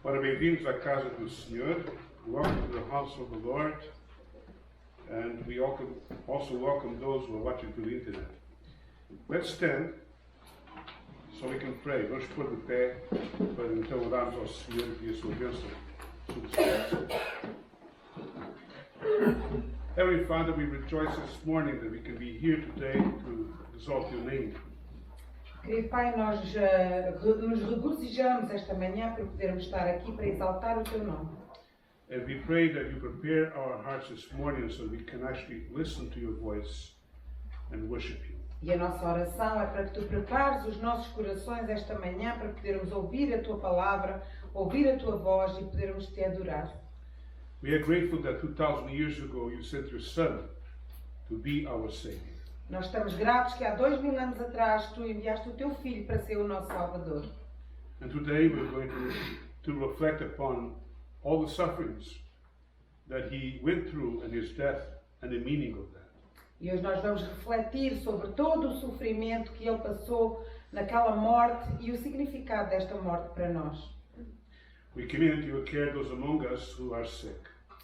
Ora, bem-vindos à casa do Senhor. Welcome to the house of the Lord. And we also welcome those who are watching through the internet. Let's stand so we can pray. Vamos pôr de pé para então orarmos ao Senhor e a sua bênção sobre os nossos. Heavenly Father, we rejoice this morning that we can be here today to exalt your name. Querido Pai, nós nos regozijamos esta manhã por podermos estar aqui para exaltar o Teu nome. And we pray that you prepare our hearts this morning so we can actually listen to your voice and worship you. E a nossa oração é para que Tu prepares os nossos corações esta manhã para podermos ouvir a Tua palavra, ouvir a Tua voz e podermos Te adorar. We are grateful that 2,000 years ago you sent your Son to be our Savior. Nós estamos gratos que há 2000 anos atrás Tu enviaste o Teu Filho para ser o nosso Salvador. And today we're going to reflect upon all the sufferings that He went through and His death and the meaning of that. E hoje nós vamos refletir sobre todo o sofrimento que Ele passou naquela morte e o significado desta morte para nós. We commend into your care those among us who are sick.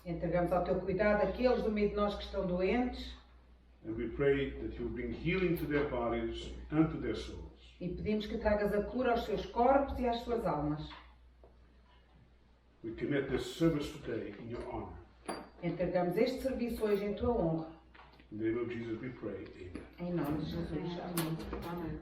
Entregamos ao Teu cuidado aqueles do meio de nós que estão doentes. And we pray that you bring healing to their bodies and to their souls. E pedimos que tragas a cura aos seus corpos e às suas almas. We commit this service today in your honor. Entregamos este serviço hoje em Tua honra. In the name of Jesus we pray. Amen. Em nome de Jesus. Amém. Amém.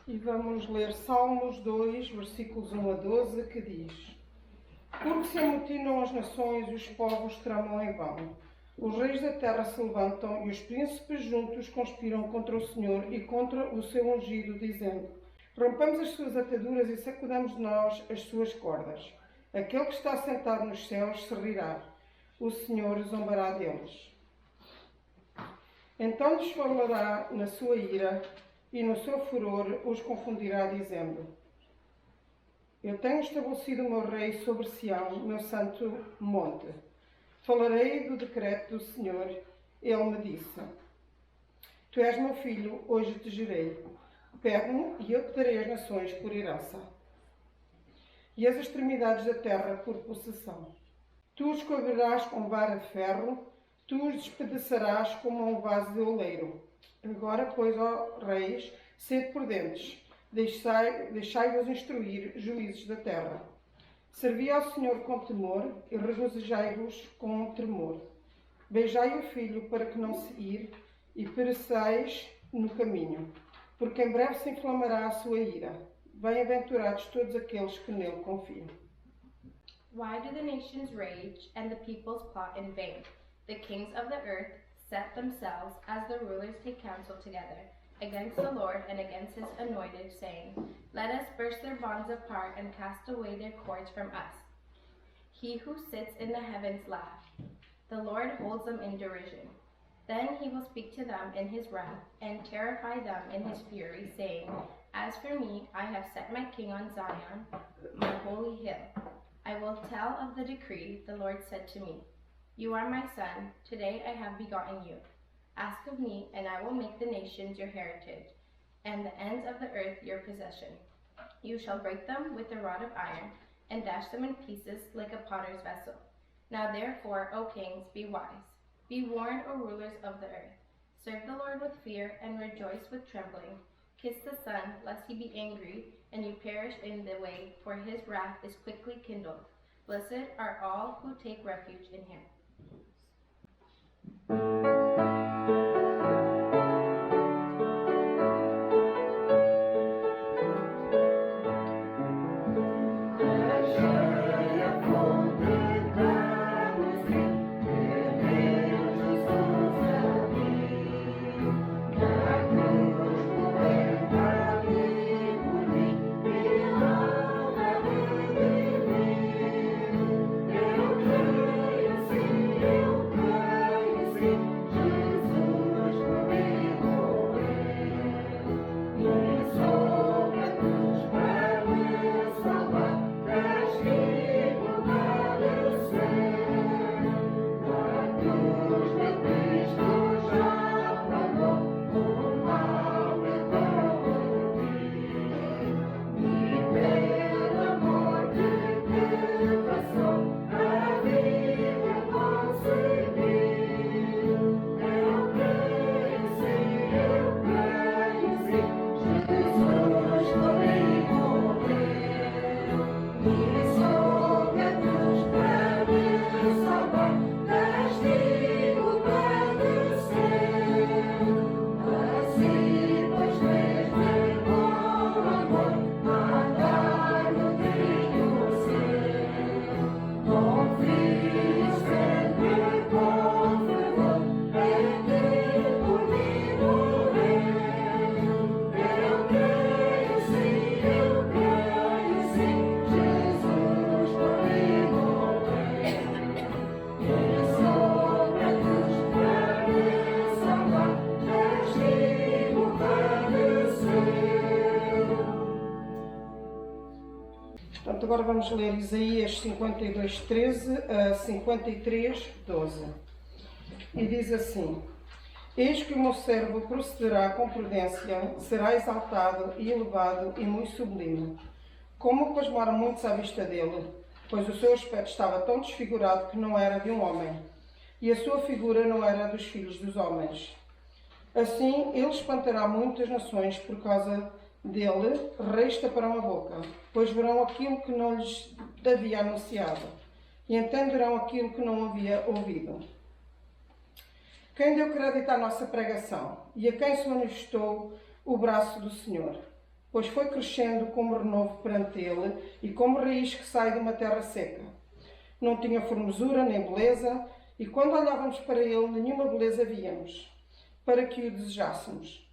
E vamos ler Salmos 2, versículos 1 a 12, que diz: Porque se amotinam as nações e os povos tramam em vão. Os reis da terra se levantam e os príncipes juntos conspiram contra o Senhor e contra o seu ungido, dizendo: Rompamos as suas ataduras e sacudamos de nós as suas cordas. Aquele que está sentado nos céus se rirá. O Senhor zombará deles. Então lhes falará na sua ira e no seu furor os confundirá, dizendo: Eu tenho estabelecido o meu rei sobre Sião, meu santo monte. Falarei do decreto do Senhor. Ele me disse: Tu és meu filho, hoje te gerei. Pede-me e eu te darei as nações por herança, e as extremidades da terra por possessão. Tu os cobrirás com vara de ferro, tu os despedaçarás como um vaso de oleiro. Agora, pois, ó reis, sede prudentes, deixai-vos instruir, juízes da terra. Servi ao Senhor com temor e regozijai-vos com tremor. Beijai o filho para que não se ir e pereçais no caminho, porque em breve se inflamará a sua ira. Bem-aventurados todos aqueles que nele confiam. Why do the nations rage and the peoples plot in vain? The kings of the earth set themselves as the rulers take counsel together against the Lord and against his anointed, saying, Let us burst their bonds apart and cast away their cords from us. He who sits in the heavens laughs. The Lord holds them in derision. Then he will speak to them in his wrath and terrify them in his fury, saying, As for me, I have set my king on Zion, my holy hill. I will tell of the decree the Lord said to me. You are my son, today I have begotten you. Ask of me, and I will make the nations your heritage, and the ends of the earth your possession. You shall break them with a rod of iron, and dash them in pieces like a potter's vessel. Now therefore, O kings, be wise. Be warned, O rulers of the earth. Serve the Lord with fear, and rejoice with trembling. Kiss the Son, lest he be angry, and you perish in the way, for his wrath is quickly kindled. Blessed are all who take refuge in him. Portanto, agora vamos ler Isaías 52, 13 a 53, 12. E diz assim: Eis que o meu servo procederá com prudência, será exaltado e elevado e muito sublime. Como pasmaram muitos à vista dele, pois o seu aspecto estava tão desfigurado que não era de um homem, e a sua figura não era dos filhos dos homens. Assim, ele espantará muitas nações por causa dele, reis taparão a boca, pois verão aquilo que não lhes havia anunciado, e entenderão aquilo que não havia ouvido. Quem deu crédito à nossa pregação, e a quem se manifestou o braço do Senhor? Pois foi crescendo como renovo perante ele, e como raiz que sai de uma terra seca. Não tinha formosura nem beleza, e quando olhávamos para ele, nenhuma beleza víamos, para que o desejássemos.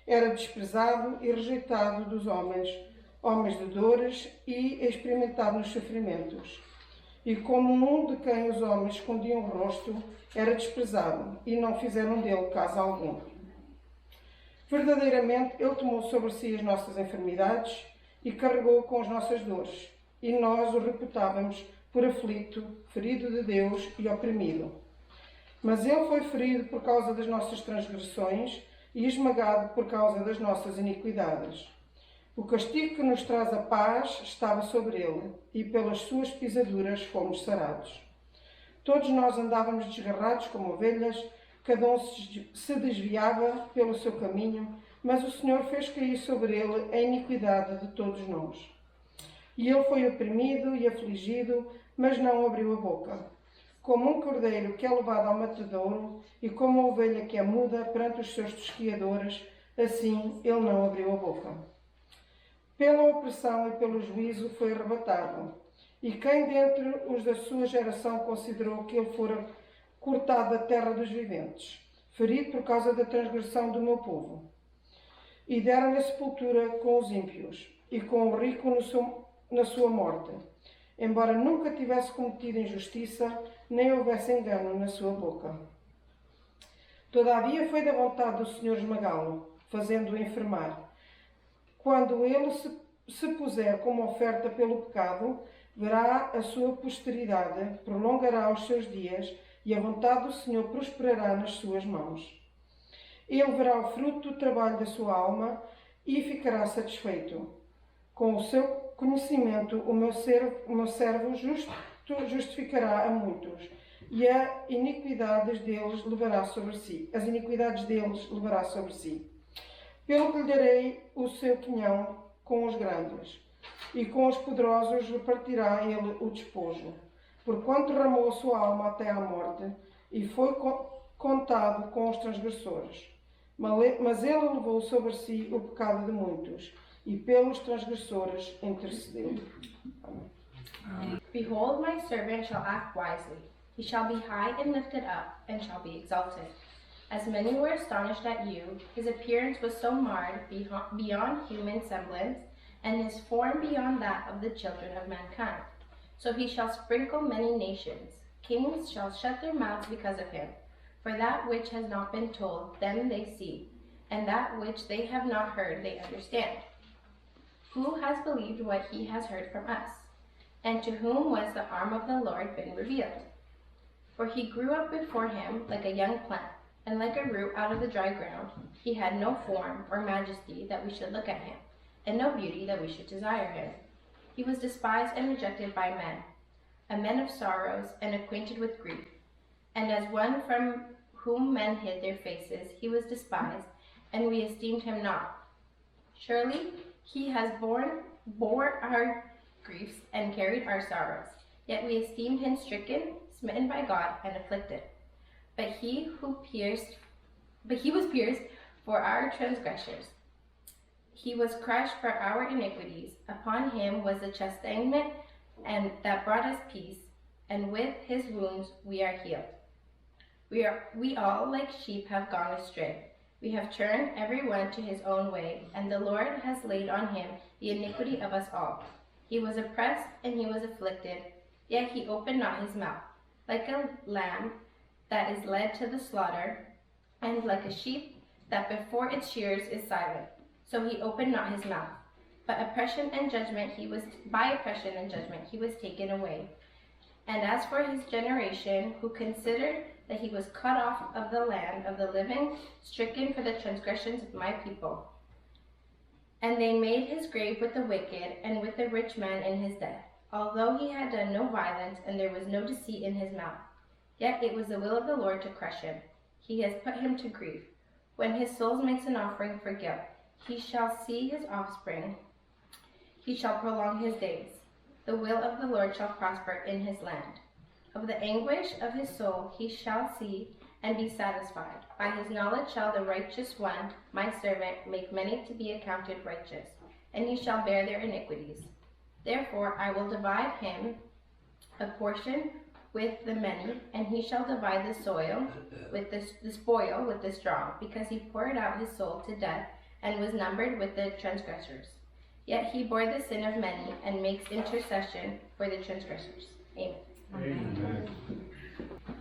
Era desprezado e rejeitado dos homens, homens de dores e experimentado nos sofrimentos. E como um de quem os homens escondiam o rosto, era desprezado, e não fizeram dele caso algum. Verdadeiramente, ele tomou sobre si as nossas enfermidades e carregou com as nossas dores, e nós o reputávamos por aflito, ferido de Deus e oprimido. Mas ele foi ferido por causa das nossas transgressões e esmagado por causa das nossas iniquidades. O castigo que nos traz a paz estava sobre ele, e pelas suas pisaduras fomos sarados. Todos nós andávamos desgarrados como ovelhas, cada um se desviava pelo seu caminho, mas o Senhor fez cair sobre ele a iniquidade de todos nós. E ele foi oprimido e afligido, mas não abriu a boca. Como um cordeiro que é levado ao matadouro, e como uma ovelha que é muda perante os seus tosquiadores, assim ele não abriu a boca. Pela opressão e pelo juízo foi arrebatado. E quem dentre os da sua geração considerou que ele fora cortado da terra dos viventes, ferido por causa da transgressão do meu povo? E deram-lhe a sepultura com os ímpios, e com o rico na sua morte, embora nunca tivesse cometido injustiça, nem houvesse engano na sua boca. Todavia foi da vontade do Senhor esmagá-lo, fazendo-o enfermar. Quando ele se puser como oferta pelo pecado, verá a sua posteridade, prolongará os seus dias, e a vontade do Senhor prosperará nas suas mãos. Ele verá o fruto do trabalho da sua alma e ficará satisfeito. Com o seu conhecimento, o meu servo justo justificará a muitos, e as iniquidades deles levará sobre si. Pelo que lhe darei o seu quinhão com os grandes, e com os poderosos repartirá ele o despojo, porquanto derramou a sua alma até à morte, e foi contado com os transgressores. Mas ele levou sobre si o pecado de muitos, e pelos transgressores intercedeu. Amém. Behold, my servant shall act wisely. He shall be high and lifted up, and shall be exalted. As many were astonished at you, his appearance was so marred beyond human semblance, and his form beyond that of the children of mankind. So he shall sprinkle many nations. Kings shall shut their mouths because of him. For that which has not been told, them they see, and that which they have not heard, they understand. Who has believed what he has heard from us? And to whom was the arm of the Lord been revealed? For he grew up before him like a young plant, and like a root out of the dry ground. He had no form or majesty that we should look at him, and no beauty that we should desire him. He was despised and rejected by men, a man of sorrows and acquainted with grief. And as one from whom men hid their faces, he was despised, and we esteemed him not. Surely he has bore our griefs and carried our sorrows. Yet we esteemed him stricken, smitten by God, and afflicted. But he was pierced for our transgressions. He was crushed for our iniquities. Upon him was the chastisement and that brought us peace, and with his wounds we are healed. We all like sheep have gone astray. We have turned every one to his own way, and the Lord has laid on him the iniquity of us all. He was oppressed and he was afflicted, yet he opened not his mouth. Like a lamb that is led to the slaughter, and like a sheep that before its shears is silent, so he opened not his mouth. By oppression and judgment he was taken away. And as for his generation, who considered that he was cut off of the land of the living, stricken for the transgressions of my people. And they made his grave with the wicked, and with the rich man in his death, although he had done no violence, and there was no deceit in his mouth. Yet it was the will of the Lord to crush him. He has put him to grief. When his soul makes an offering for guilt, he shall see his offspring. He shall prolong his days. The will of the Lord shall prosper in his land. Of the anguish of his soul he shall see and be satisfied. By his knowledge shall the righteous one, my servant, make many to be accounted righteous, and he shall bear their iniquities. Therefore I will divide him a portion with the many, and he shall divide the spoil with the strong, because he poured out his soul to death and was numbered with the transgressors. Yet he bore the sin of many and makes intercession for the transgressors. Amen. Amen.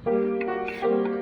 Thank you.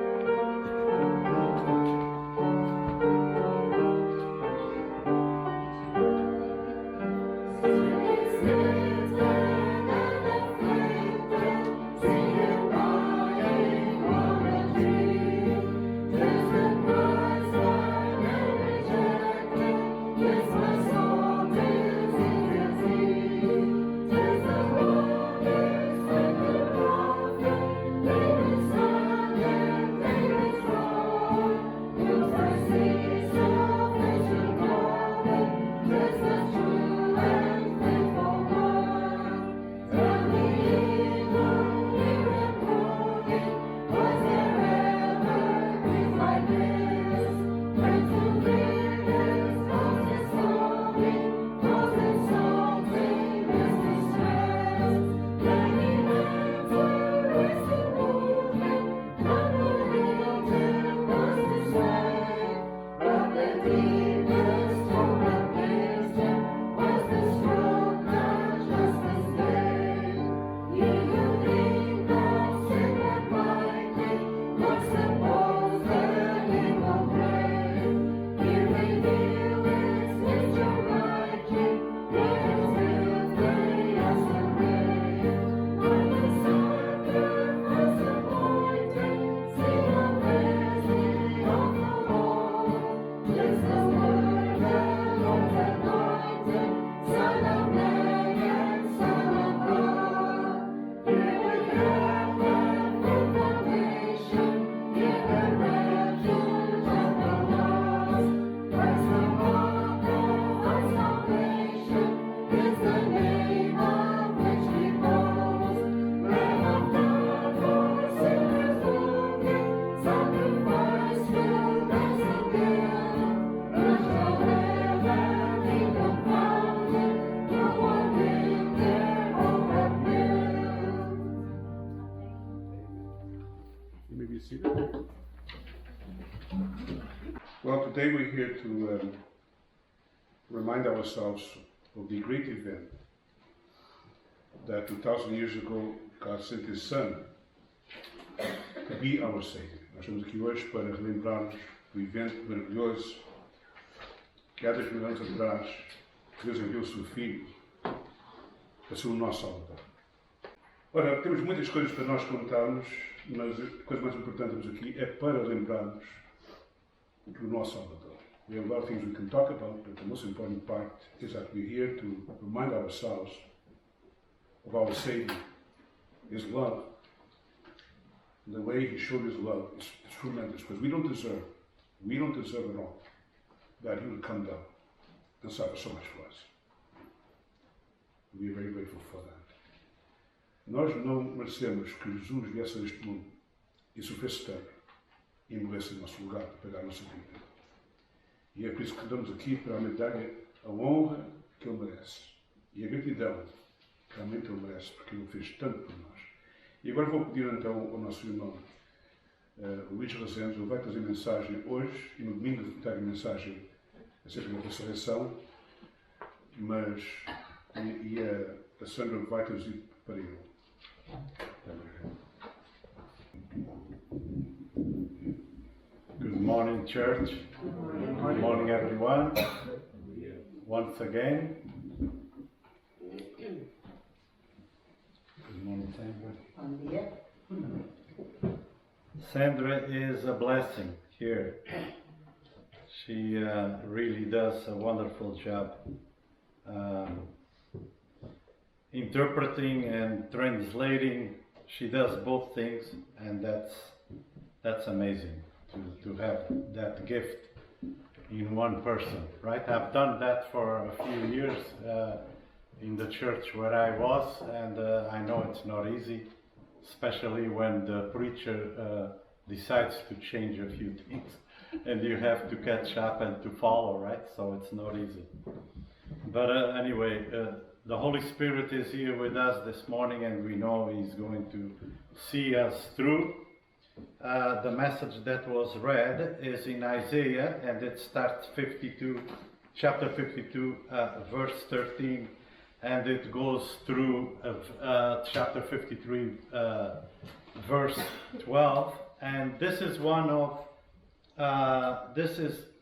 You may be seated. Well, today we're here to remind ourselves of the great event that 2,000 years ago God sent His Son to be our Savior. Nós estamos aqui hoje para relembrarmos do evento maravilhoso que há 2000 anos atrás Deus enviou o seu Filho para ser o nosso Salvador. Ora, temos muitas coisas para nós contarmos, mas a coisa mais importante que temos aqui é para lembrarmos do nosso Salvador. We have a lot of things we can talk about, but the most important part is that we're here to remind ourselves of our Savior, His love. The way He showed His love is tremendous, because we don't deserve at all that He would come down and suffer so much for us. We are very grateful for that. Nós não merecemos que Jesus viesse a este mundo e sofresse tanto e morresse em nosso lugar para pagar a nossa vida. E é por isso que damos aqui para aumentar a honra que Ele merece e a gratidão que realmente Ele merece, porque Ele fez tanto por nós. E agora vou pedir então ao nosso irmão Luís Rezende. Ele vai trazer mensagem hoje e no domingo traga mensagem acerca da ressurreição, mas a Sandra vai traduzir para ele. Good morning, church. Good morning, everyone. Once again. Good morning, Sandra. Sandra is a blessing here. She really does a wonderful job interpreting and translating. She does both things, and that's amazing to have that gift in one person, right? I've done that for a few years in the church where I was, and I know it's not easy, especially when the preacher decides to change a few things and you have to catch up and to follow, right? So it's not easy. But anyway, the Holy Spirit is here with us this morning, and we know He's going to see us through. The message that was read is in Isaiah, and it starts chapter 52, verse 13, and it goes through chapter 53, verse 12. And this is one of,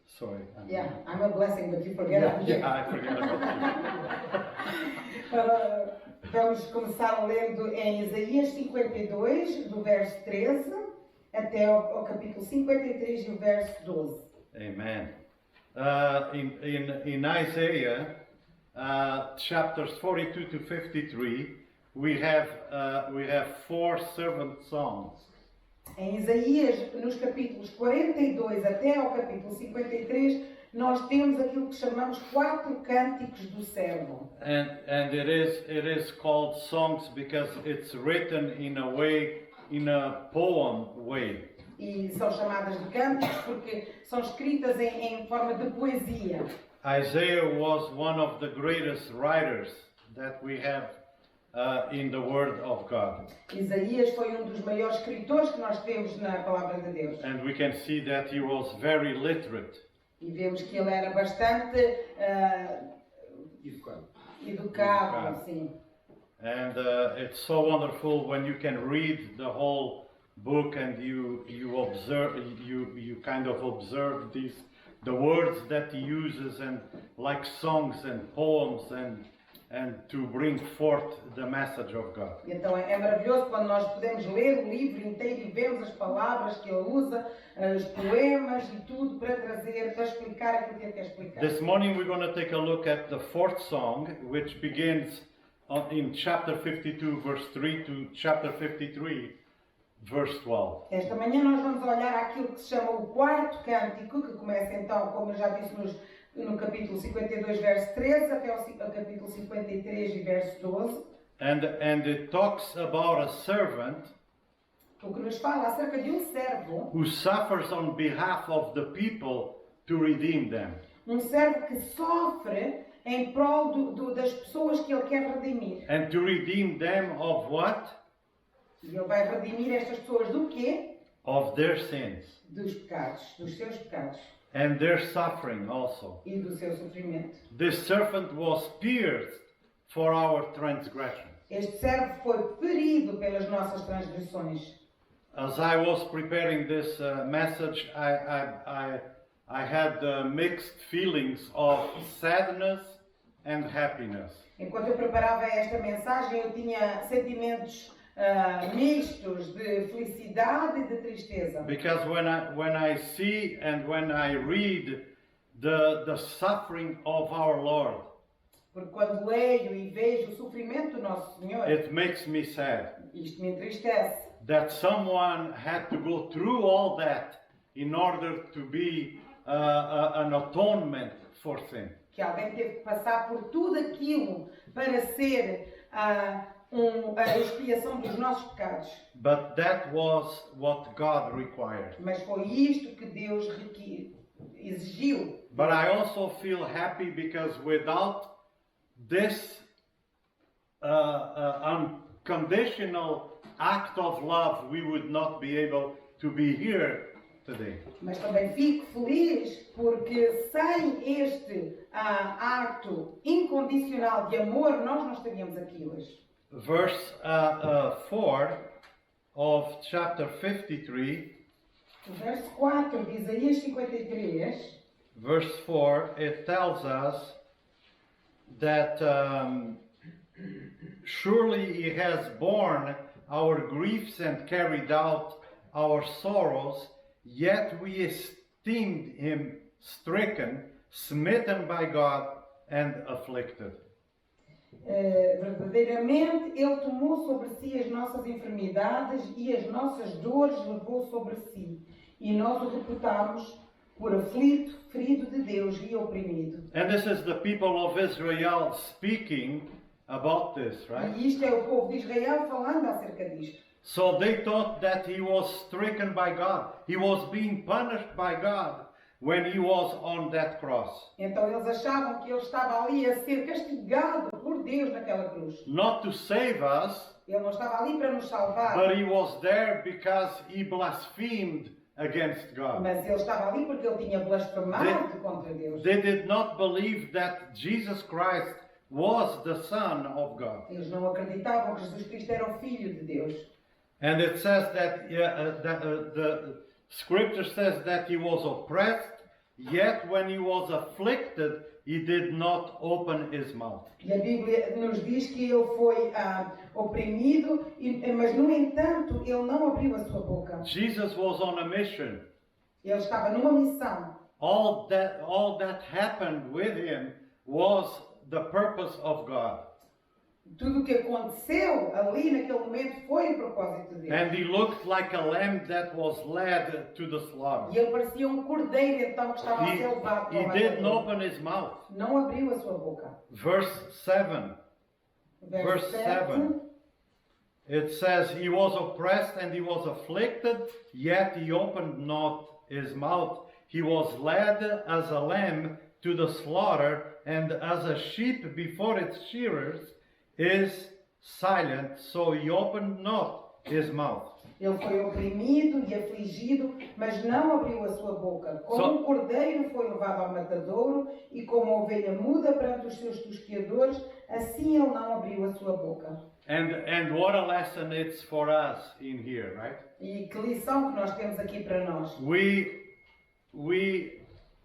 sorry. I'm a blessing, but you forget about Yeah, I forget about Vamos começar lendo em Isaías 52, do verso 13, até ao capítulo 53 e o verso 12. Amen. In Isaiah, chapters 42 to 53, we have 4 servant songs. Em Isaías, nos capítulos 42 até ao capítulo 53, nós temos aquilo que chamamos 4 cânticos do servo. And it is called songs because it's written in a poem way. E são chamadas de cânticos porque são escritas em forma de poesia. Isaiah was one of the greatest writers that we have in the Word of God. Isaías foi dos maiores escritores que nós temos na Palavra de Deus. And we can see that he was very literate. E vemos que ele era bastante educado, sim. And it's so wonderful when you can read the whole book and you kind of observe the words that he uses, and like songs and poems and to bring forth the message of God. Então é maravilhoso quando nós podemos ler o livro inteiro e vemos as palavras que ele usa, os poemas e tudo para explicar aquilo que ele quer explicar. This morning we're going to take a look at the 4th song, which begins in chapter 52 verse 3 to chapter 53 verse 12. Esta manhã nós vamos olhar aquilo que se chama o 4º cântico, que começa então, como eu já disse, no capítulo 52, verso 13, até ao capítulo 53 e verso 12. And it talks about a servant O que nos fala acerca de servo, who suffers on behalf of the people to redeem them. Servo que sofre em prol das pessoas que ele quer redimir. And to redeem them of what? E ele vai redimir estas pessoas do quê? of their sins dos pecados, dos seus pecados and their suffering also. e do seu sofrimento. This servant was pierced for our transgressions. Este servo foi ferido pelas nossas transgressões. As I was preparing this message, I had mixed feelings of sadness and happiness. Enquanto eu preparava esta mensagem, eu tinha sentimentos mistos de felicidade e de tristeza. Because when I see and when I read the suffering of our Lord, Porque quando leio e vejo o sofrimento do nosso Senhor, it makes me sad isto me entristece. that someone had to go through all that in order to be an atonement for sin. Que alguém teve que passar por tudo aquilo para ser a expiação dos nossos pecados. But that was what God required. Mas foi isto que Deus exigiu. But I also feel happy because without this unconditional act of love, we would not be able to be here today. Mas também fico feliz porque sem este ato incondicional de amor, nós não estaríamos aqui hoje. Verse 4 of chapter 53, O verso 4 de Isaías 53, verse 4, it tells us that surely he has borne our griefs and carried out our sorrows, yet we esteemed him stricken, smitten by God, and afflicted. verdadeiramente ele tomou sobre si as nossas enfermidades e as nossas dores levou sobre si, e nós o reputámos por aflito, ferido de Deus e oprimido. And this is the people of Israel speaking about this, right? E isto é o povo de Israel falando acerca disto. So they thought that he was stricken by God. He was being punished by God when he was on that cross. Então eles achavam que ele estava ali a ser castigado por Deus naquela cruz. Not to save us, Ele não estava ali para nos salvar, but he was there because he blasphemed against God. mas ele estava ali porque ele tinha blasfemado contra Deus. They did not believe that Jesus Christ was the Son of God. Eles não acreditavam que Jesus Cristo era o Filho de Deus. And it says that the scripture says that he was oppressed, yet when he was afflicted, he did not open his mouth. E a Bíblia nos diz que ele foi oprimido, mas no entanto ele não abriu a sua boca. Jesus was on a mission. Ele estava numa missão. All that happened with him was the purpose of God. Tudo o que aconteceu ali naquele momento foi o propósito de Deus. And he looked like a lamb that was led to the slaughter. E ele parecia um cordeiro então que estava a He, ser levado para he o didn't matador. open his mouth. Não abriu a sua boca. Verse 7. Verse 7. It says, he was oppressed and he was afflicted, yet he opened not his mouth. He was led as a lamb to the slaughter, and as a sheep before its shearers is silent, so he opened not his mouth. Ele foi oprimido e afligido, mas não abriu a sua boca. Como um cordeiro foi levado ao matadouro e como a ovelha muda perante os seus tosqueadores, assim ele não abriu a sua boca. And what a lesson it's for us in here, right? E que lição que nós temos aqui para nós.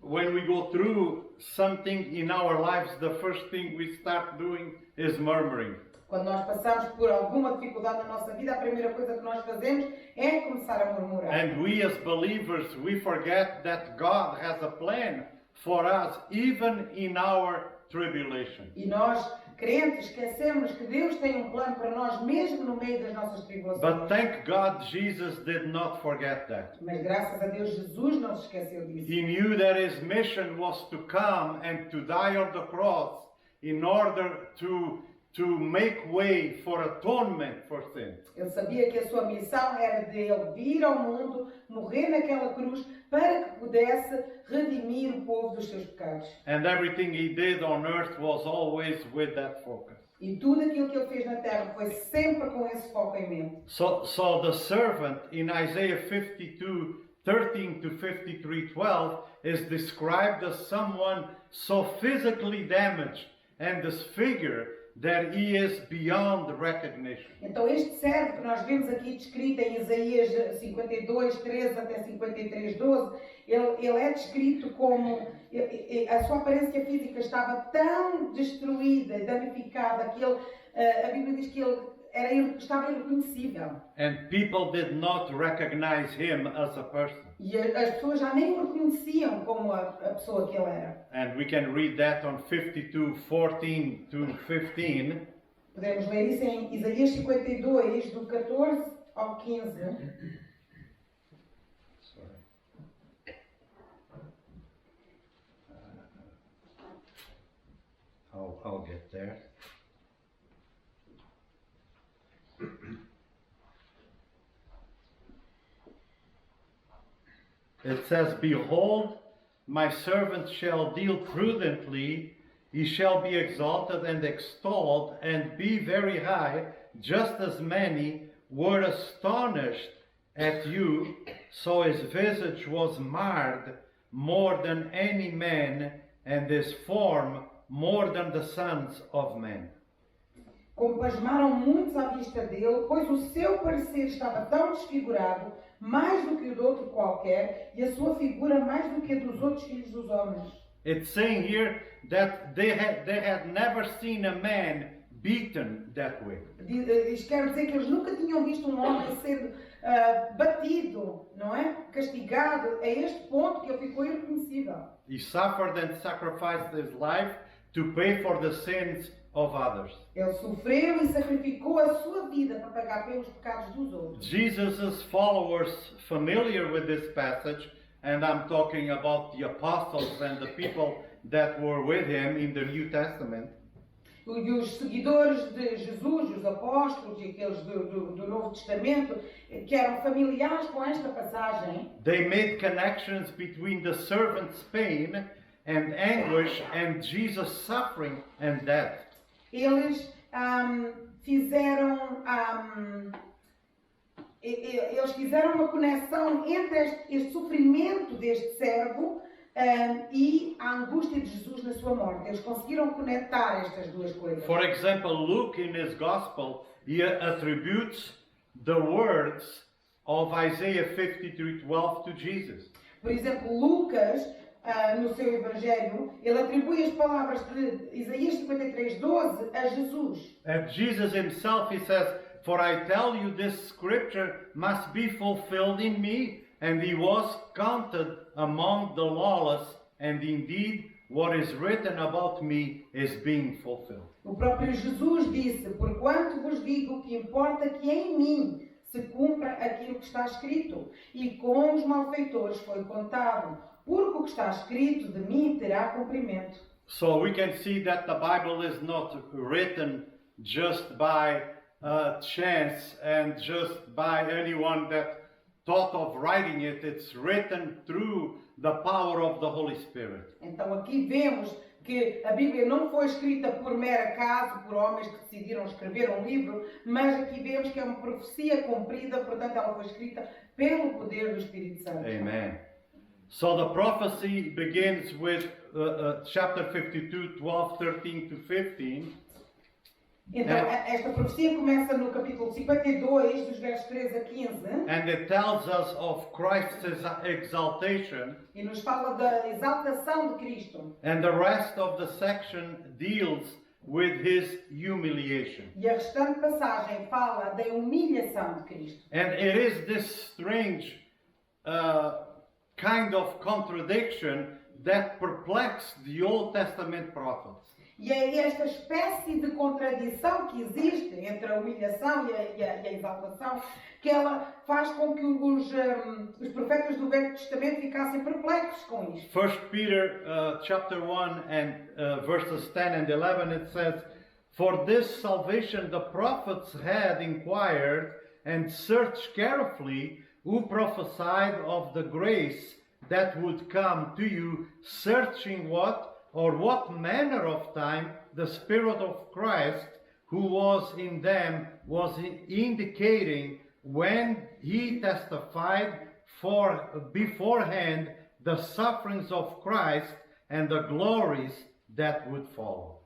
When we go through something in our lives, the first thing we start doing is murmuring. Quando nós passamos por alguma dificuldade na nossa vida, a primeira coisa que nós fazemos é começar a murmurar. And we as believers, we forget that God has a plan for us even in our tribulation. E nós, crentes, esquecemos que Deus tem um plano para nós mesmo no meio das nossas tribulações. But thank God Jesus did not forget that. Mas graças a Deus Jesus não se esqueceu disso. He knew that his mission was to come and to die on the cross in order to make way for atonement for sin. Ele sabia que a sua missão era de ele vir ao mundo, morrer naquela cruz, para que pudesse redimir o povo dos seus pecados. And everything he did on earth was always with that focus. E tudo aquilo que ele fez na terra foi sempre com esse foco em mente. So the servant in Isaiah 52:13 to 53:12 is described as someone so physically damaged and disfigured that he is beyond recognition. Então este servo que nós vemos aqui descrito em Isaías 52:13 até 53:12, ele é descrito como a sua aparência física estava tão destruída, danificada, que a Bíblia diz que ele estava irreconhecível. And people did not recognize him as a person. E as pessoas já nem o reconheciam como a pessoa que ele era. And we can read that on 52:14 to 15. Podemos ler isso em Isaías 52, do 14 ao 15. Sorry. I'll get there. It says, "Behold, my servant shall deal prudently, he shall be exalted and extolled, and be very high, just as many were astonished at you, so his visage was marred more than any man, and his form more than the sons of men." Como pasmaram muitos à vista dele, pois o seu parecer estava tão desfigurado, mais do que o de outro qualquer, e a sua figura mais do que a dos outros filhos dos homens. It's saying here that they had never seen a man beaten that way. Isto quer dizer que eles nunca tinham visto um homem sendo batido, não é? Castigado a este ponto que ele ficou irreconhecível. He suffered and sacrificed his life to pay for the sins of others. Ele sofreu e sacrificou a sua vida para pagar pelos pecados dos outros. Jesus' followers, familiar with this passage, and I'm talking about the apostles and the people that were with him in the New Testament, E os seguidores de Jesus, os apóstolos e aqueles do Novo Testamento, que eram familiares com esta passagem, they made connections between the servant's pain and anguish and Jesus' suffering and death. eles fizeram uma conexão entre este sofrimento deste servo e a angústia de Jesus na sua morte. Eles conseguiram conectar estas duas coisas. For example, Luke in his gospel, he attributes the words of Isaiah 53:12 to Jesus. Por exemplo, Lucas, no seu Evangelho, ele atribui as palavras de Isaías 53:12 a Jesus. And Jesus himself, he says, "For I tell you, this scripture must be fulfilled in me." And he was counted among the lawless, and indeed what is written about me is being fulfilled. O próprio Jesus disse: "Porquanto vos digo que importa que em mim se cumpra aquilo que está escrito, e com os malfeitores foi contado, porque o que está escrito de mim terá cumprimento." So we can see that the Bible is not written just by chance and just by anyone that thought of writing it. It's written through the power of the Holy Spirit. Então aqui vemos que a Bíblia não foi escrita por mero acaso, por homens que decidiram escrever um livro, mas aqui vemos que é uma profecia cumprida, portanto ela foi escrita pelo poder do Espírito Santo. Amen. So the prophecy begins with chapter 52, 12, 13 to 15. Então esta profecia começa no capítulo 52, dos versos 13 a 15, And it tells us of Christ's exaltation. e nos fala da exaltação de Cristo. And the rest of the section deals with his humiliation. E a restante passagem fala da humilhação de Cristo. And it is this strange kind of contradiction that perplexed the Old Testament prophets. E é esta espécie de contradição que existe entre a humilhação e a exaltação que ela faz com que os profetas do Velho Testamento ficassem perplexos com isto. 1 Peter chapter 1 and verses 10 and 11, it says, "For this salvation the prophets had inquired and searched carefully, who prophesied of the grace that would come to you, searching what manner of time the Spirit of Christ who was in them was indicating when he testified for beforehand the sufferings of Christ and the glories that would follow.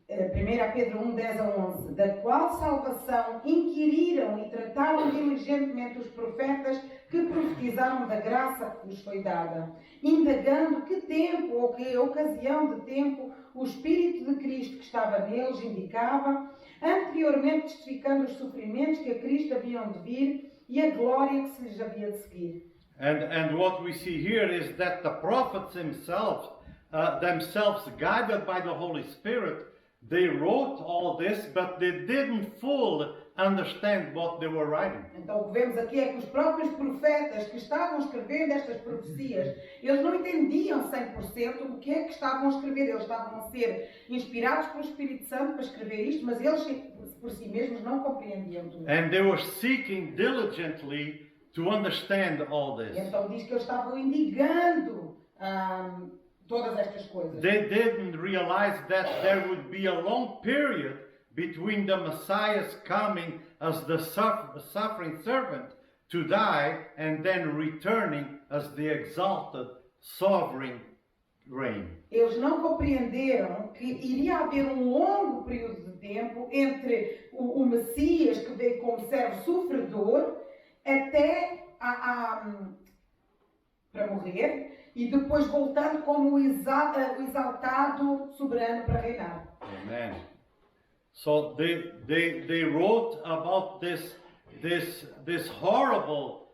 1 Pedro 1, 10 a 11, da qual salvação inquiriram e trataram diligentemente os profetas que profetizaram da graça que vos foi dada, indagando que tempo ou que ocasião de tempo o Espírito de Cristo que estava neles indicava, anteriormente testificando os sofrimentos que a Cristo haviam de vir e a glória que se lhes havia de seguir. And what we see here is that the prophets themselves, guided by the Holy Spirit, they wrote all this, but they didn't fully understand what they were writing. Então o que vemos aqui é que os próprios profetas que estavam escrevendo estas profecias, eles não entendiam 100% o que é que estavam a escrever. Eles estavam a ser inspirados pelo Espírito Santo para escrever isto, mas eles por si mesmos não compreendiam tudo. And they were seeking diligently to understand all this. E então diz que eles estavam indigando todas estas coisas. They didn't realize that there would be a long period between the Messiah's coming as the suffering servant to die and then returning as the exalted sovereign reign. Eles não compreenderam que iria haver um longo período de tempo entre o Messias que veio como servo sofredor até para morrer e depois voltando como o exaltado soberano para reinar. Amen. So they wrote about this horrible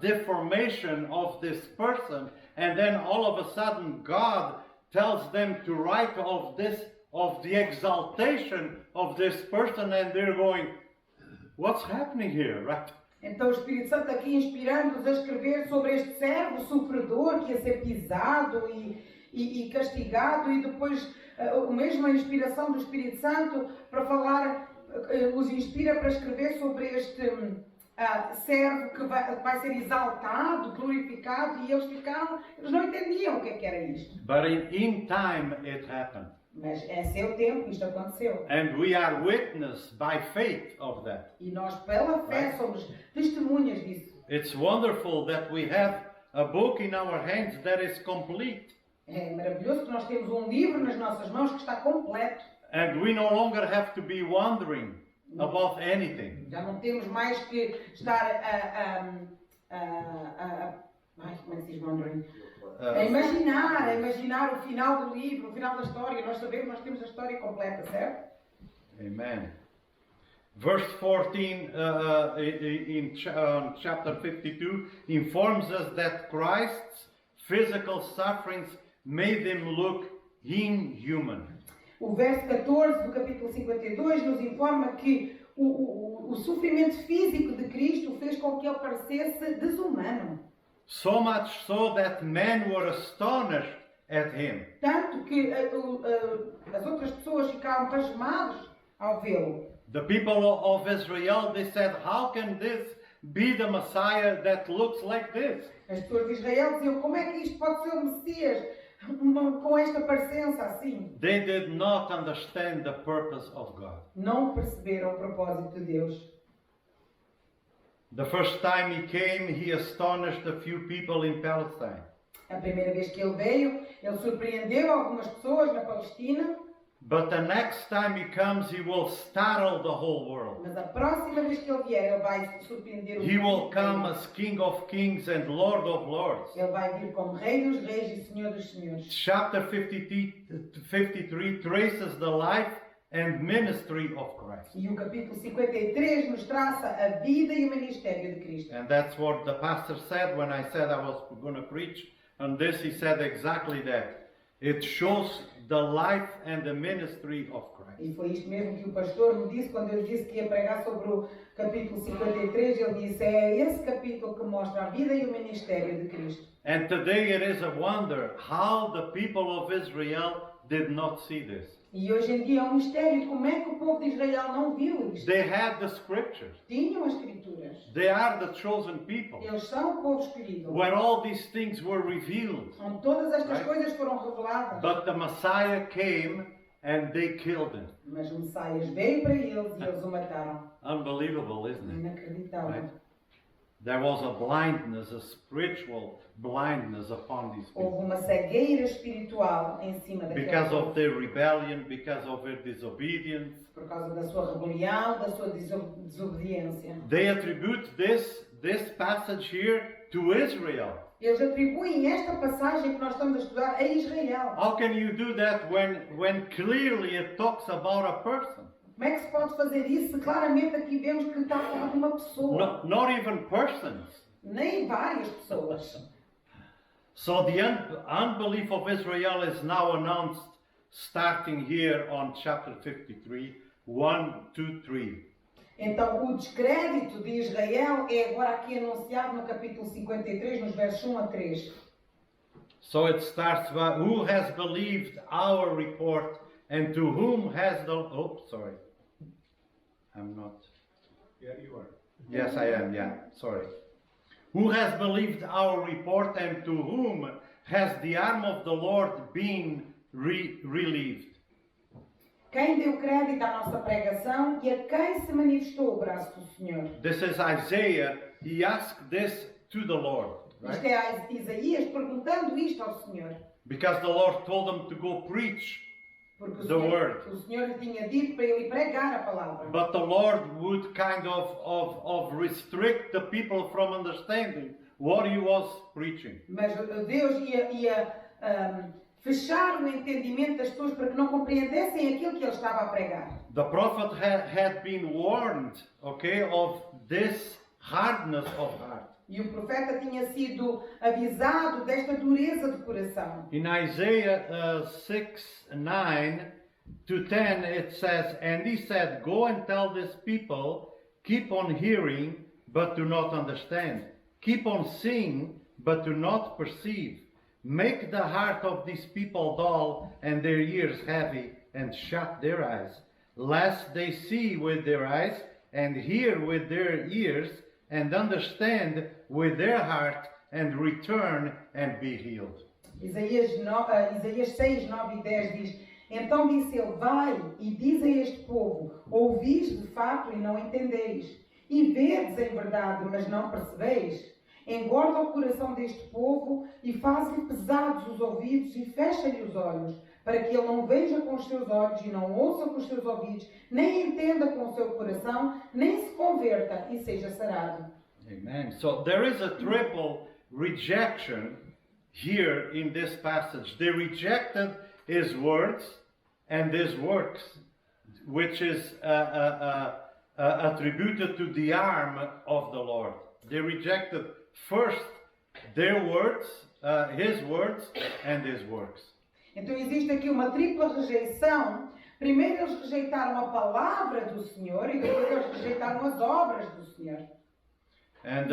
deformation of this person, and then all of a sudden God tells them to write of the exaltation of this person, and they're going, what's happening here, right? Então o Espírito Santo aqui inspirando-os a escrever sobre este servo sofredor que ia ser pisado e castigado, e depois a mesma inspiração do Espírito Santo para falar, os inspira para escrever sobre este servo que vai ser exaltado, glorificado, e eles não entendiam o que era isto. But in time it happened. Mas é seu tempo, isto aconteceu. And we are witness by faith of that. E nós, pela fé, somos testemunhas disso. It's wonderful that we have a book in our hands that is complete. É maravilhoso que nós temos um livro nas nossas mãos que está completo. And we no longer have to be wondering about anything. Já não temos mais que estar como é que se diz wondering? A imaginar o final do livro, o final da história. Nós sabemos, nós temos a história completa, certo? Amen. Verse 14 in chapter 52 informs us that Christ's physical sufferings made him look inhuman. O verso 14 do capítulo 52 nos informa que o sofrimento físico de Cristo fez com que ele parecesse desumano. So much so that men were astonished at him. Tanto que as outras pessoas ficaram pasmadas ao vê-lo. The people of Israel, they said, how can this be the Messiah that looks like this? As pessoas de Israel diziam, como é que isto pode ser o Messias com esta parecença assim? They did not understand the purpose of God. Não perceberam o propósito de Deus. The first time he came, he astonished a few people in Palestine. A primeira vez que ele veio, ele surpreendeu algumas pessoas na Palestina. But the next time he comes, he will startle the whole world. Mas a próxima vez que ele vier, ele vai surpreender o mundo. He will come as King of Kings and Lord of Lords. Ele vai vir como Rei dos Reis e Senhor dos Senhores. Chapter 53 traces the life and ministry of Christ. E o capítulo 53 nos traça a vida e o ministério de Cristo. And that's what the pastor said when I said I was going to preach on this. He said exactly that. It shows the life and the ministry of Christ. E foi isto mesmo que o pastor me disse quando eu disse que ia pregar sobre o capítulo 53. Ele disse, é esse capítulo que mostra a vida e o ministério de Cristo. And today it is a wonder how the people of Israel did not see this. E hoje em dia é um mistério como é que o povo de Israel não viu isto. They had the scriptures. Tinham as escrituras. They are the chosen people. Eles são o povo escolhido. Where all these things were revealed. Onde todas estas Right? coisas foram reveladas. But the Messiah came and they killed him. Mas o Messias veio para eles e eles o mataram. Unbelievable, isn't it? Inacreditável. Right. There was a blindness, a spiritual blindness upon these Houve people. uma cegueira espiritual em cima Because daquela of their rebellion, because of their disobedience. por causa da sua rebelião, da sua desobediência. They attribute this passage here to Israel. Eles atribuem esta passagem que nós estamos a estudar a Israel. How can you do that when clearly it talks about a person? Como é que se pode fazer isso se claramente aqui vemos que está a falar de uma pessoa? Not even persons. Nem várias pessoas. So the unbelief of Israel is now announced starting here on chapter 53, 1, 2, 3. Então, o descrédito de Israel é agora aqui anunciado no capítulo 53, nos versos 1 a 3. So it starts by who has believed our report and to whom has the... Oh, sorry. I'm not... Yeah, you are. Yes, I am, yeah, sorry. Who has believed our report and to whom has the arm of the Lord been relieved? Quem deu crédito à nossa pregação e a quem se manifestou o braço do Senhor? This is Isaiah. He asked this to the Lord, Isto right? é Isaías perguntando isto ao Senhor. Because the Lord told him to go preach. Porque The word. o Senhor lhe tinha dito para ele pregar a palavra. But the Lord would kind of restrict the people from understanding what he was preaching. Mas Deus ia fechar o entendimento das pessoas para que não compreendessem aquilo que ele estava a pregar. The prophet had been warned, okay, of this hardness of heart. E o profeta tinha sido avisado desta dureza de coração. In Isaiah 6, 9 to 10 it says, and he said, go and tell this people, keep on hearing, but do not understand. Keep on seeing, but do not perceive. Make the heart of these people dull and their ears heavy, and shut their eyes, lest they see with their eyes and hear with their ears and understand with their heart and return and be healed. Isaías 6, 9 e 10 diz: Então disse ele, vai e diz a este povo, ouvis de fato e não entendeis, e vedes em verdade, mas não percebeis. Engorda o coração deste povo e faz-lhe pesados os ouvidos e fecha-lhe os olhos, para que ele não veja com os seus olhos e não ouça com os seus ouvidos, nem entenda com o seu coração, nem se converta e seja sarado. Amen. So there is a triple rejection here in this passage. They rejected his words and his works, which is attributed to the arm of the Lord. They rejected first their words, his words and his works. Então existe aqui uma tripla rejeição. Primeiro eles rejeitaram a palavra do Senhor e depois eles rejeitaram as obras do Senhor. And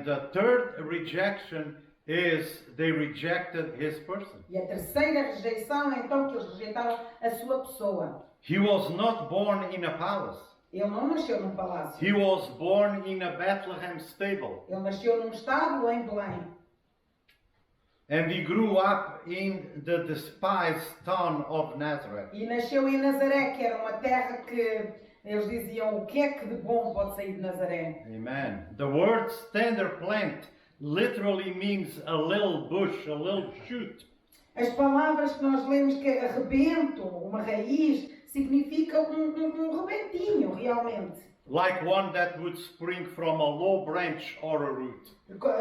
the third rejection is they rejected his person. E a terceira rejeição é então que eles rejeitaram a sua pessoa. He was not born in a palace. Ele não nasceu num palácio. He was born in a Bethlehem stable. Ele nasceu num estábulo em Belém. And he grew up in the despised town of Nazareth. E nasceu em Nazaré, que era uma terra que eles diziam o que é que de bom pode sair de Nazaré. Amen. The word tender plant literally means a little bush, a little shoot. As palavras que nós lemos que é rebento, uma raiz, significa um rebentinho, realmente. Like one that would spring from a low branch or a root.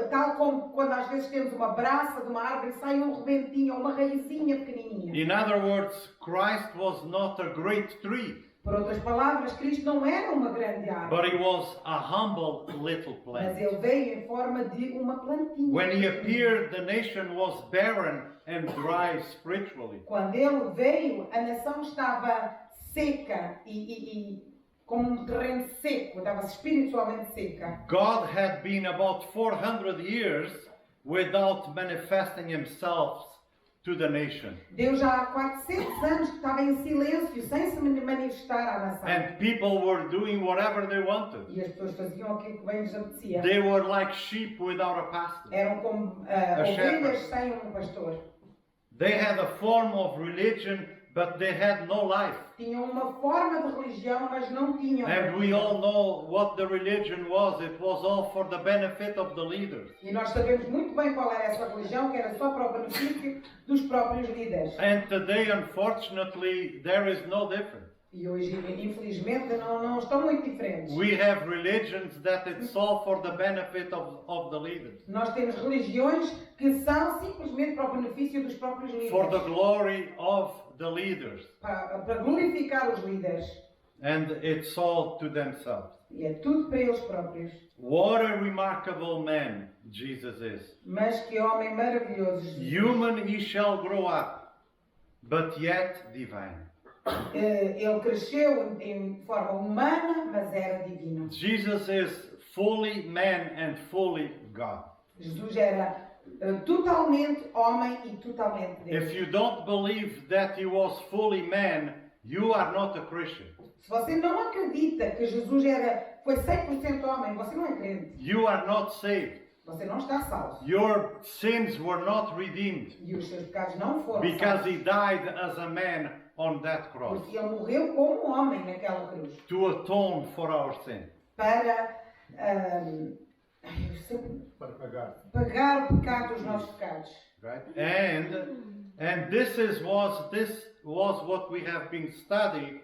Tal como quando às vezes temos uma braça de uma árvore e sai um rebentinho, uma raizinha pequenininha. In other words, Christ was not a great tree, Por outras palavras, Cristo não era uma grande árvore, but he was a humble little mas plant. ele veio em forma de uma plantinha. When he appeared, the nation was barren and dry spiritually. Quando ele veio, a nação estava seca e como um terreno seco, estava espiritualmente seca. God had been about 400 years without manifesting himself to the nation. Deus já há 400 anos que estava em silêncio, sem se manifestar à nação. And people were doing whatever they wanted. E as pessoas faziam aquilo que bem lhes apetecia. They were like sheep without a pastor. Eram como shepherd. ovelhas sem um pastor. They had a form of religion but they had no life. Tinham uma forma de religião, mas não tinham. And we all know what the religion was. It was all for the benefit of the leaders. E nós sabemos muito bem qual era essa religião, que era só para o benefício dos próprios líderes. And today, unfortunately, there is no difference. E hoje, infelizmente, não estão muito diferentes. We have religions that it's all for the benefit of the leaders. Nós temos religiões que são simplesmente para o benefício dos próprios líderes. For the glory of the leaders. Para glorificar os líderes. And it's all to themselves. E é tudo para eles próprios. What a remarkable man Jesus is. Mas que homem maravilhoso. Human he shall grow up, but yet divine. Ele cresceu em forma humana, mas era divino. Jesus is fully man and fully God. Jesus era totalmente homem e totalmente Deus. If you don't believe that he was fully man, you are not a Christian. Se você não acredita que Jesus foi 100% homem, você não é crente. You are not saved. Você não está salvo. Your sins were not redeemed E os seus pecados não foram because salvos. he died as a man on that cross Porque ele morreu como homem naquela cruz. to atone for our sin. Para pagar o pecado dos nossos pecados. Right? And this was what we have been studying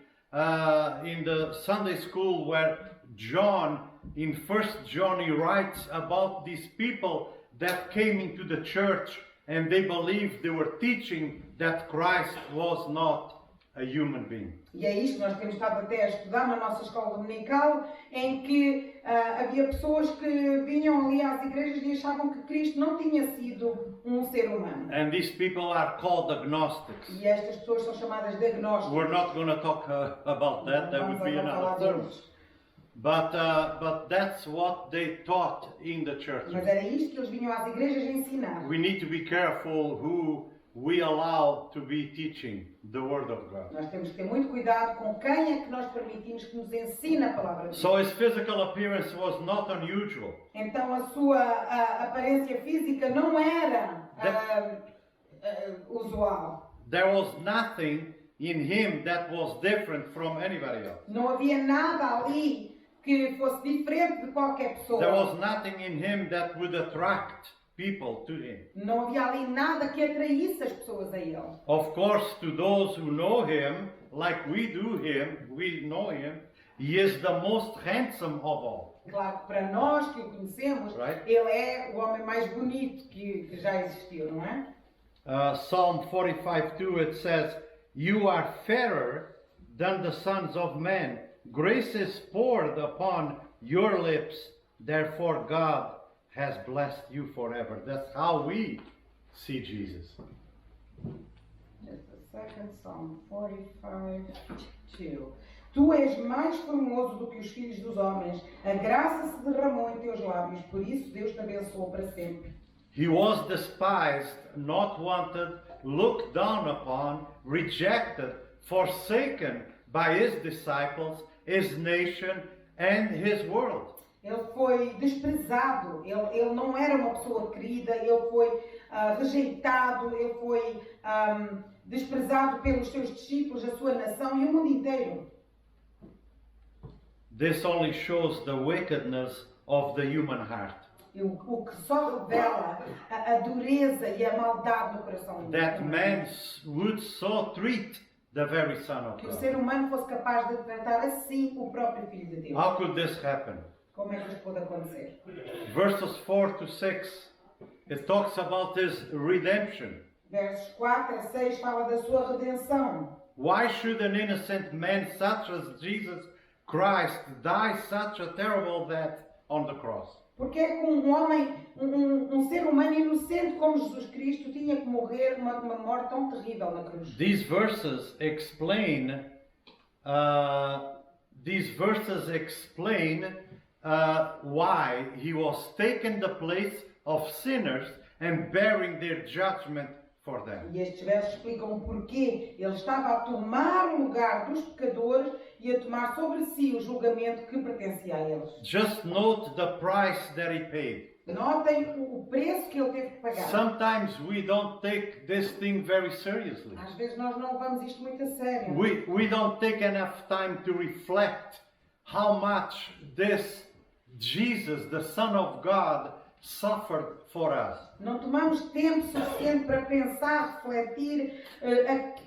in the Sunday school, where John, in 1 John, he writes about these people that came into the church and they believed they were teaching that Christ was not a human being. E é isto que nós temos estado até a estudar na nossa escola dominical, em que havia pessoas que vinham ali às igrejas e achavam que Cristo não tinha sido um ser humano. And these people are called agnostics. E estas pessoas são chamadas de agnósticos. We're not going to talk about that. That would be another term. But that's what they taught in the church. Mas era isto que eles vinham às igrejas ensinar. We need to be careful who we allow to be teaching the Word of God. Nós temos que ter muito cuidado com quem é que nós permitimos que nos ensine a palavra de Deus. So his physical appearance was not unusual. Então a sua aparência física não era usual. There was nothing in him that was different from anybody else. Não havia nada ali que fosse diferente de qualquer pessoa. There was nothing in him that would attract people to him. Não havia ali nada que atraísse as pessoas a ele. Of course, to those who know him, like we know him, he is the most handsome of all. Claro que para nós que o conhecemos, Right. ele é o homem mais bonito que já existiu, não é? Psalm 45:2 it says, "You are fairer than the sons of men. Grace is poured upon your lips. Therefore God has blessed you forever." That's how we see Jesus. Just a second, Psalm 45:2. Tu és mais formoso do que os filhos dos homens. A graça se derramou em teus lábios. Por isso Deus te abençoou para sempre. He was despised, not wanted, looked down upon, rejected, forsaken by his disciples, his nation, and his world. Ele foi desprezado, ele não era uma pessoa querida, ele foi rejeitado, ele foi desprezado pelos seus discípulos, a sua nação e o mundo inteiro. This only shows the wickedness of the human heart. O que só revela a dureza e a maldade no coração do That homem. man would so treat the very Son of Que o God. ser humano fosse capaz de tratar assim o próprio Filho de Deus. How could this happen? Como é que isso pode acontecer? Verses 4 to 6, it talks about his redemption. Versos 4 a 6 fala da sua redenção. Why should an innocent man such as Jesus Christ die such a terrible death on the cross? Porque é que um homem, um ser humano inocente como Jesus Cristo tinha que morrer uma morte tão terrível na cruz? These verses explain why he was taking the place of sinners and bearing their judgment for them. E estes versos explicam o porquê ele estava a tomar o lugar dos pecadores e a tomar sobre si o julgamento que pertencia a eles. Just note the price that he paid. Notem o preço que ele teve que pagar. Sometimes we don't take this thing very seriously. Às vezes nós não levamos isto muito a sério. We don't take enough time to reflect how much this Jesus, the Son of God, suffered for us. Não tomamos tempo suficiente para pensar, refletir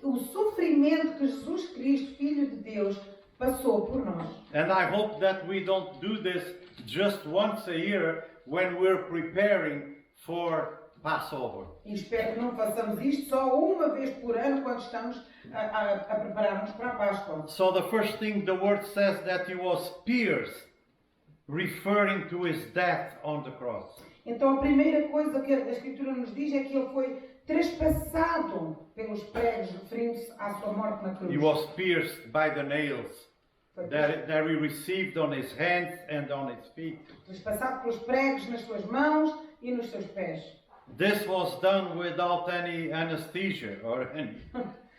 o sofrimento que Jesus Cristo, Filho de Deus, passou por nós. And I hope that we don't do this just once a year when we're preparing for Passover. E espero que não façamos isto só uma vez por ano quando estamos a preparar-nos para a Páscoa. So the first thing the word says that he was pierced, referring to his death on the cross. Então a primeira coisa que a Escritura nos diz é que ele foi trespassado pelos pregos, referindo-se à sua morte na cruz. He was pierced by the nails that he received on his hands and on his feet. Trespassado pelos pregos nas suas mãos e nos seus pés. This was done without any anesthesia or any,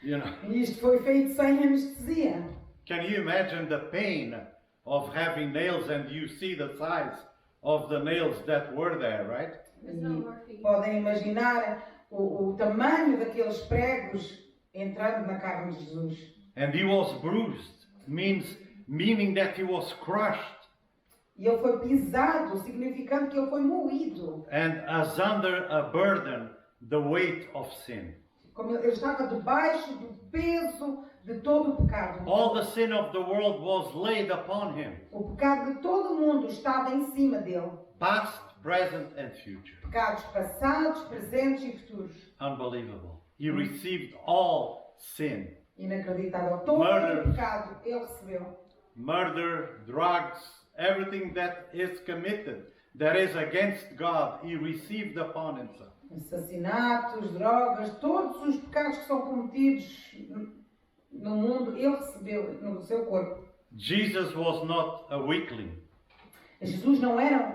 you know. E isto foi feito sem anestesia. Can you imagine the pain of having nails and you see the size of the nails that were there, right? E podem imaginar o tamanho daqueles pregos entrando na carne de Jesus. And he was bruised, meaning that he was crushed. E ele foi pisado, significando que ele foi moído. And as under a burden, the weight of sin. Como ele estava debaixo do peso de todo o pecado. All the sin of the world was laid upon him, O pecado de todo o mundo estava em cima dele. past, present, and future. Pecados passados, presentes e futuros. Unbelievable. He received all sin. Inacreditável. Todo Murder. o pecado ele recebeu. Murder, drugs, everything that is committed, that is against God, he received upon himself. Assassinatos, drogas, todos os pecados que são cometidos no mundo, ele recebeu no seu corpo. Jesus was not a weakling. Jesus não era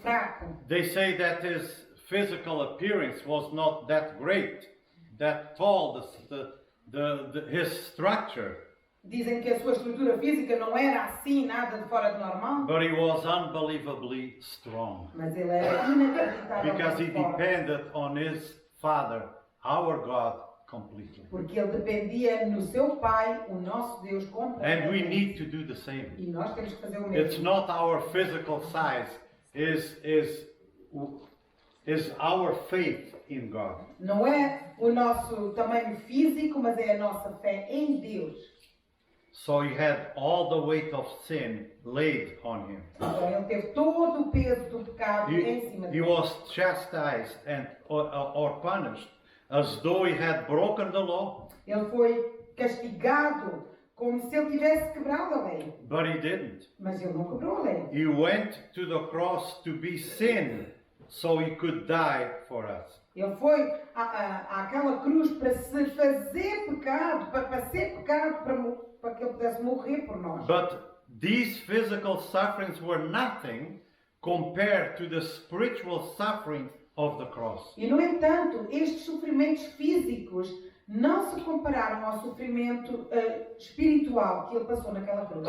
fraco. They say that his physical appearance was not that great, that tall, his structure, Dizem que a sua estrutura física não era assim, nada de fora de normal. but he was unbelievably strong Mas ele era inacreditável. because he depended on his Father, our God, completely. Porque ele dependia no seu Pai, o nosso Deus, And we completamente. need to do the same. E nós temos que fazer o It's mesmo. not our physical size, is our faith in God. Não é o nosso tamanho físico, mas é a nossa fé em Deus. So he had all the weight of sin laid on him. Então ele teve todo o peso do pecado em cima He dele. was chastised or punished as though he had broken the law, Ele foi castigado como se ele tivesse quebrado a lei. but he didn't. Mas ele não quebrou a lei. He went to the cross to be sin so he could die for us. Ele foi àquela cruz para se fazer pecado, para ser pecado, para que ele pudesse morrer por nós. But these physical sufferings were nothing compared to the spiritual suffering of the cross. E, no entanto, estes sofrimentos físicos não se compararam ao sofrimento espiritual que ele passou naquela cruz.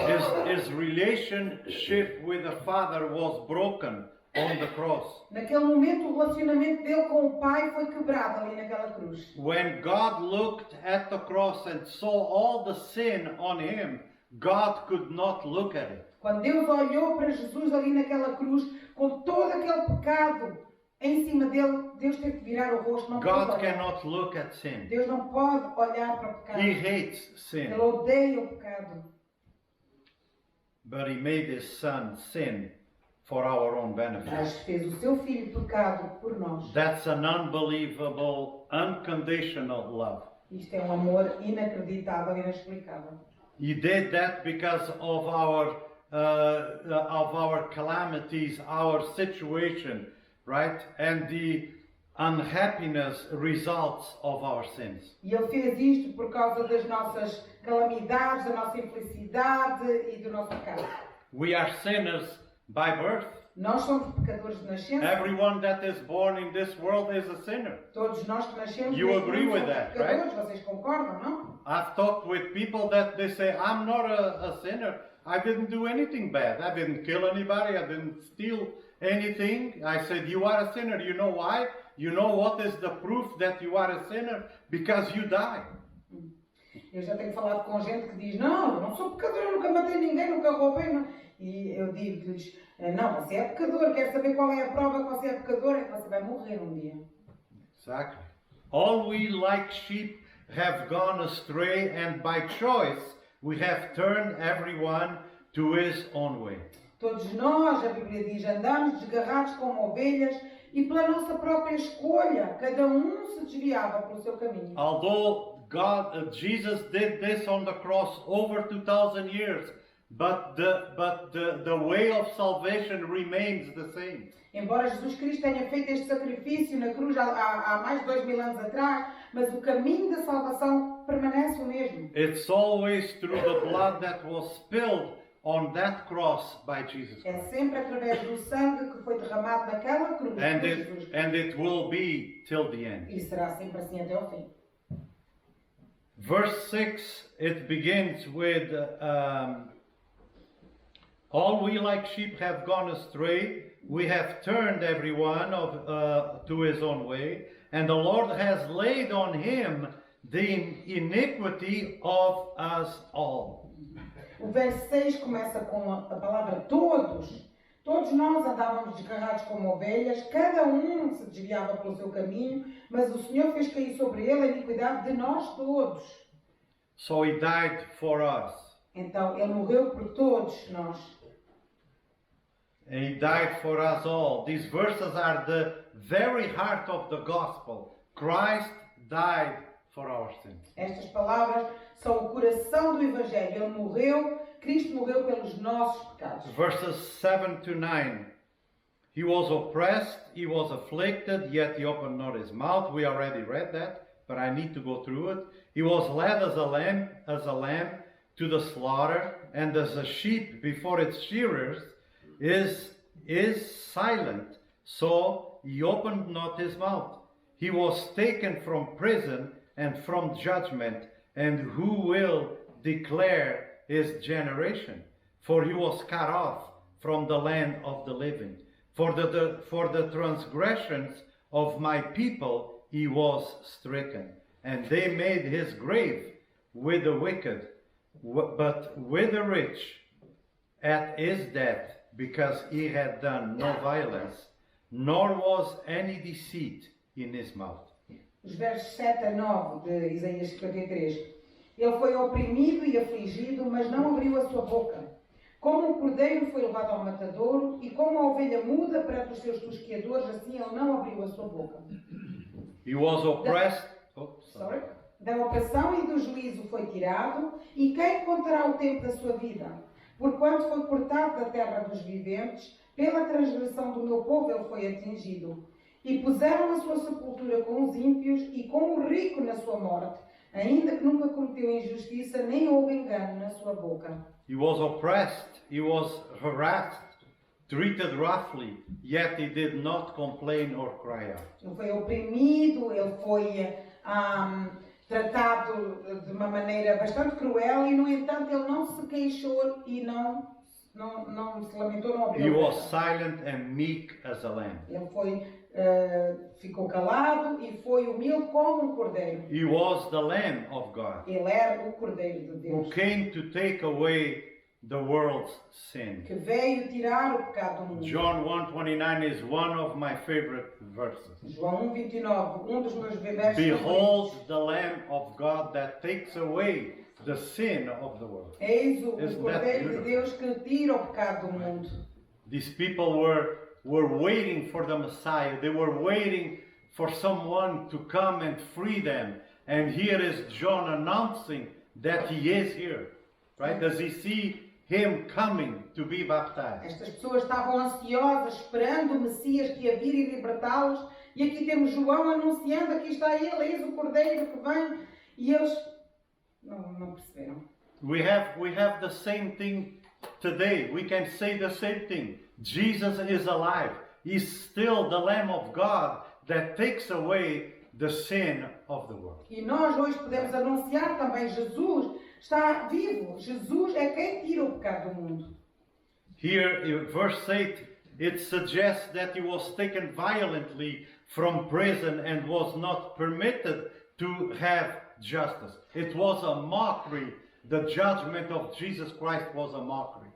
His relationship with the Father was broken on the cross. Naquele momento, o relacionamento dele com o Pai foi quebrado ali naquela cruz. When God looked at the cross and saw all the sin on him, God could not look at it. Quando Deus olhou para Jesus ali naquela cruz, com todo aquele pecado em cima dele, Deus teve que virar o rosto. Não pode God olhar. cannot look at sin. Deus não pode olhar para o pecado. He hates sin. Ele odeia o pecado. But he made his son sin for our own benefit. Mas fez o seu filho pecado por nós. That's an unbelievable, unconditional love. Isto é um amor inacreditável e inexplicável. He did that because of our calamities, our situation, right? And the unhappiness results of our sins. E ele fez isto por causa das nossas calamidades, da nossa infelicidade e do nosso pecado. We are sinners by birth. Nós somos pecadores de nascença. Everyone that is born in this world is a sinner. Todos nós que nascemos You neste agree mundo with somos that, pecadores. Vocês concordam, não? I've talked with people that they say, I'm not a sinner. I didn't do anything bad. I didn't kill anybody. I didn't steal anything, I said, you are a sinner. You know why? You know what is the proof that you are a sinner? Because you died. Eu já tenho falado com gente que diz, não, eu não sou pecador, eu nunca matei ninguém, nunca roubei. Não. E eu digo-lhes, não, você é pecador, quer saber qual é a prova que você é pecador? É que você vai morrer um dia. Exactly. All we like sheep have gone astray, and by choice we have turned everyone to his own way. Todos nós, a Bíblia diz, andamos desgarrados como ovelhas e pela nossa própria escolha, cada um se desviava pelo seu caminho. Although Jesus did this on the cross over 2,000 years, but the way of salvation remains the same. Embora Jesus Cristo tenha feito este sacrifício na cruz há mais de 2000 anos atrás, mas o caminho da salvação permanece o mesmo. It's always through the blood that was spilled on that cross by Jesus É Christ. sempre através do sangue que foi derramado naquela cruz. And por Jesus Cristo. it will be till the end. E será sempre assim até ao fim. Verse 6, it begins with, all we like sheep have gone astray, we have turned everyone to his own way, and the Lord has laid on him the iniquity of us all. O verso 6 começa com a palavra todos. Todos nós andávamos desgarrados como ovelhas, cada um se desviava pelo seu caminho, mas o Senhor fez cair sobre ele a iniquidade de nós todos. So he died for us. Então, ele morreu por todos nós. And he died for us all. These verses are the very heart of the gospel. Christ died for our sins. Estas palavras são o coração do Evangelho. Ele morreu, Cristo morreu pelos nossos pecados. Verses 7 to 9. He was oppressed, he was afflicted, yet he opened not his mouth. We already read that, but I need to go through it. He was led as a lamb to the slaughter, and as a sheep before its shearers is silent, so he opened not his mouth. He was taken from prison and from judgment, and who will declare his generation? For he was cut off from the land of the living. For the transgressions of my people he was stricken, and they made his grave with the wicked, but with the rich at his death, because he had done no violence, nor was any deceit in his mouth. Os versos 7 a 9 de Isaías 53. Ele foi oprimido e afligido, mas não abriu a sua boca. Como o cordeiro foi levado ao matadouro, e como a ovelha muda perante os seus tosqueadores, assim ele não abriu a sua boca. He was oppressed. Da opressão e do juízo foi tirado, e quem contará o tempo da sua vida? Porquanto foi cortado da terra dos viventes, pela transgressão do meu povo ele foi atingido. E puseram a sua sepultura com os ímpios e com o rico na sua morte, ainda que nunca cometeu injustiça, nem houve engano na sua boca. He was oppressed, he was harassed, treated roughly, yet he did not complain or cry out. Ele foi oprimido, ele foi tratado de uma maneira bastante cruel e, no entanto, ele não se queixou e não se lamentou, não abriu He a boca. was silent and meek as a lamb. Ele ficou calado e foi humilde como um cordeiro. He was the Lamb of God, Ele era o cordeiro de who Deus, came to take away the world's sin. que veio tirar o pecado do mundo. John 1:29 is one of my favorite verses. João 1:29, dos meus versos Behold favoritos. the Lamb of God that takes away the sin of the world. Eis o Isn't that cordeiro de beautiful? Deus que tira o pecado do mundo. These people were waiting for the Messiah. They were waiting for someone to come and free them. And here is John announcing that he is here. Right? Does he see him coming to be baptized? Estas pessoas estavam ansiosas, esperando o Messias que ia vir e libertá-los. E aqui temos João anunciando, aqui está ele, eis o cordeiro que vem. E eles não perceberam. We have the same thing today. We can say the same thing. Jesus is alive. He's still the Lamb of God that takes away the sin of the world. E nós hoje podemos anunciar também, Jesus está vivo. Jesus é quem tira o pecado do mundo. Here in verse 8, it suggests that he was taken violently from prison and was not permitted to have justice. It was a mockery. The judgment of Jesus Christ was a mockery.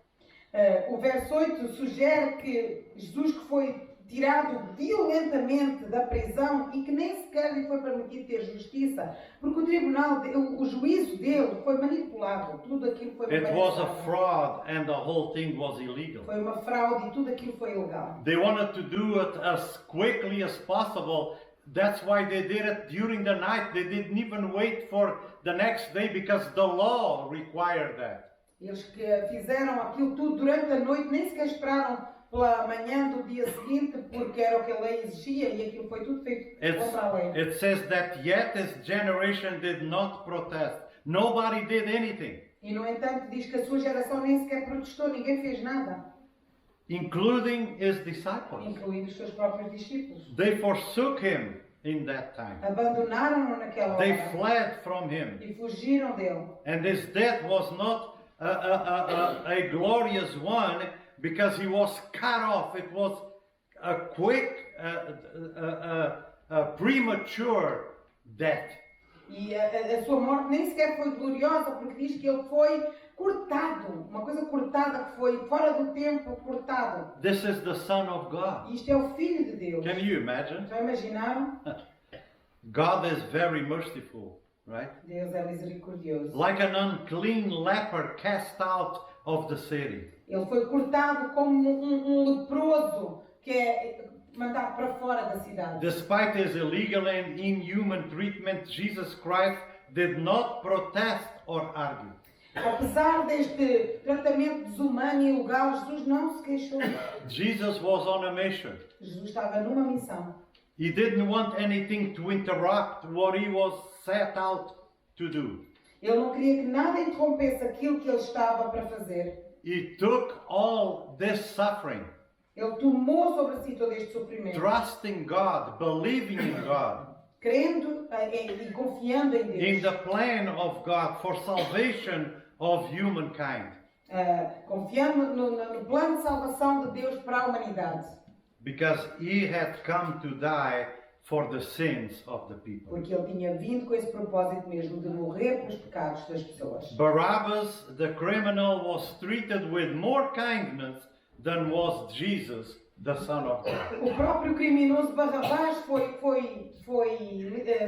O verso 8 sugere que Jesus que foi tirado violentamente da prisão e que nem sequer lhe foi permitido ter justiça, porque o tribunal, o juízo dele foi manipulado, tudo aquilo foi It was a manipulado. fraud and the whole thing was illegal. Foi uma fraude e tudo aquilo foi ilegal. They wanted to do it as quickly as possible. That's why they did it during the night. They didn't even wait for the next day because the law required that. Eles que fizeram aquilo tudo durante a noite, nem sequer esperaram pela manhã do dia seguinte, porque era o que a lei exigia e aquilo foi tudo feito contra a lei. It says that yet his generation did not protest. Nobody did anything, E no entanto diz que a sua geração nem sequer protestou, ninguém fez nada, including his disciples. incluindo os seus próprios discípulos. They forsook him in that time. Abandonaram-no naquela They hora fled from him. e fugiram dele. And his death was not a glorious one because he was cut off. It was a quick, premature death. E a sua morte nem sequer foi gloriosa, porque diz que ele foi cortado, uma coisa cortada que foi fora do tempo, cortado. This is the Son of God. E isto é o Filho de Deus. Can you imagine? Já imaginaram? God is very merciful, right? Deus é misericordioso. Like an unclean leper cast out of the city. Ele foi cortado como um leproso que é mandado para fora da cidade. Despite his illegal and inhuman treatment, Jesus Christ did not protest or argue. Apesar deste tratamento desumano e ilegal, Jesus não se queixou. Jesus was on a mission. Jesus estava numa missão. He didn't want anything to interrupt what he was set out to do. Ele não queria que nada interrompesse aquilo que ele estava para fazer. He took all this suffering, Ele tomou sobre si todo este sofrimento, trusting God, believing in God, crendo e confiando em Deus, in the plan of God for salvation of humankind. confiando no plano de salvação de Deus para a humanidade, Because he had come to die for the sins of the people. porque ele tinha vindo com esse propósito mesmo de morrer pelos pecados das pessoas. Barabbas, the criminal, was treated with more kindness than was Jesus, the Son of God. O próprio criminoso Barrabás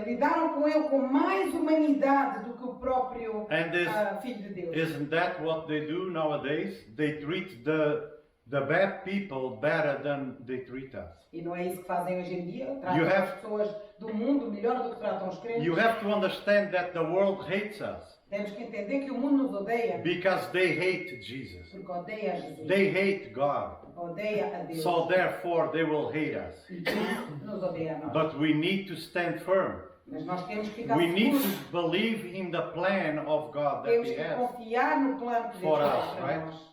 lidaram com ele com mais humanidade do que o próprio And Filho de Deus. isn't that what they do nowadays? They treat the bad people better than they treat us. E não é isso que fazem hoje em dia? You Tratam have- as pessoas do mundo melhor do que tratam os crentes. You have to understand that the world hates us Temos que entender que o mundo nos odeia because they hate Jesus. porque odeia a Jesus. They hate God. Odeia a Deus. So therefore they will hate us. E por isso nos odeia a nós. But we need to stand firm. Mas nós temos que ficar We need seguros. to believe in the plan of God that Temos He que has. confiar no plano que Deus For tem us, para right? nós.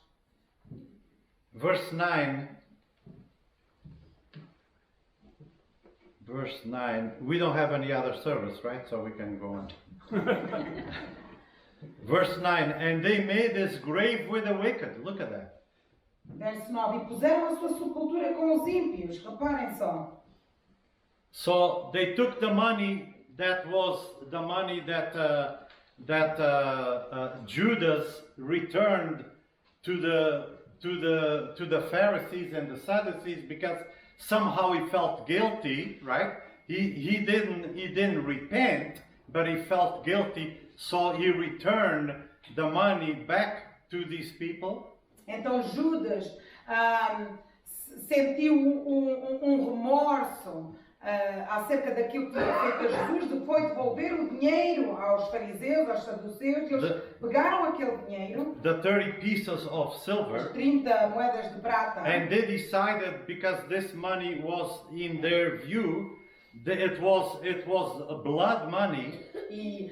Verse 9. Verse 9. We don't have any other service, right? So we can go on. Verse 9. And they made his grave with the wicked. Look at that. Verso 9. E puseram a sua sepultura com os ímpios. Reparem só. So they took the money that was the money that Judas returned to the Pharisees and the Sadducees because somehow he felt guilty, right? He didn't repent, but he felt guilty, so he returned the money back to these people. Então Judas sentiu remorso acerca daquilo que tinha feito a Jesus, foi devolver o dinheiro aos fariseus, aos saduceus, e eles pegaram aquele dinheiro, The 30 pieces of as silver, 30 moedas de prata, and they decided, because this money was in their view, that it was blood money. e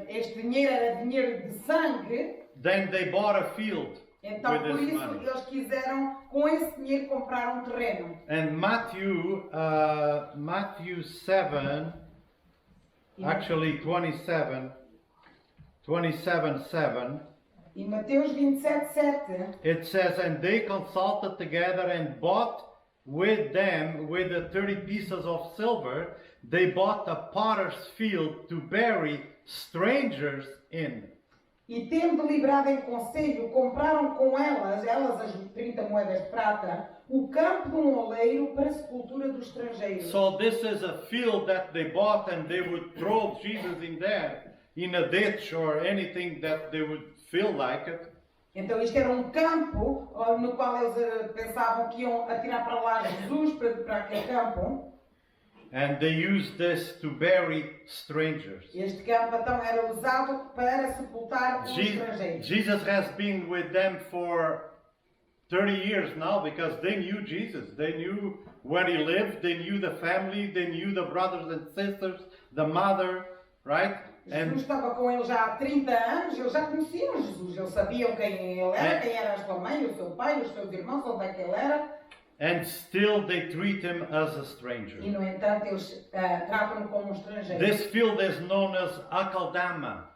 este dinheiro era dinheiro de sangue. Then they bought a field Então, with por this isso, money. eles quiseram, com esse dinheiro, comprar um terreno. And Matthew 7, actually 27, 7, E Mateus 27:7 it says, and they consulted together and bought with them, with the 30 pieces of silver, they bought a potter's field to bury strangers in. E tendo deliberado em conselho, compraram com elas as 30 moedas de prata, o campo de um oleiro para a sepultura dos estrangeiros. So this is a field that they bought, and they would throw Jesus in there, in a ditch or anything that they would feel like it. Então isto era um campo no qual eles pensavam que iam atirar para lá Jesus para aquele campo. And they used this to bury strangers. Este campo então era usado para sepultar os estrangeiros. Jesus has been with them for 30 years now because they knew Jesus. They knew where he lived, they knew the family, they knew the brothers and sisters, the mother, right? Jesus estava com eles já há 30 anos, eles já conheciam Jesus, eles sabiam quem ele era, quem era a sua mãe, o seu pai, os seus irmãos, onde é que ele era. And still they treat him as a stranger. E no entanto eles tratam-no como um estrangeiro. This field is known as Akaldama,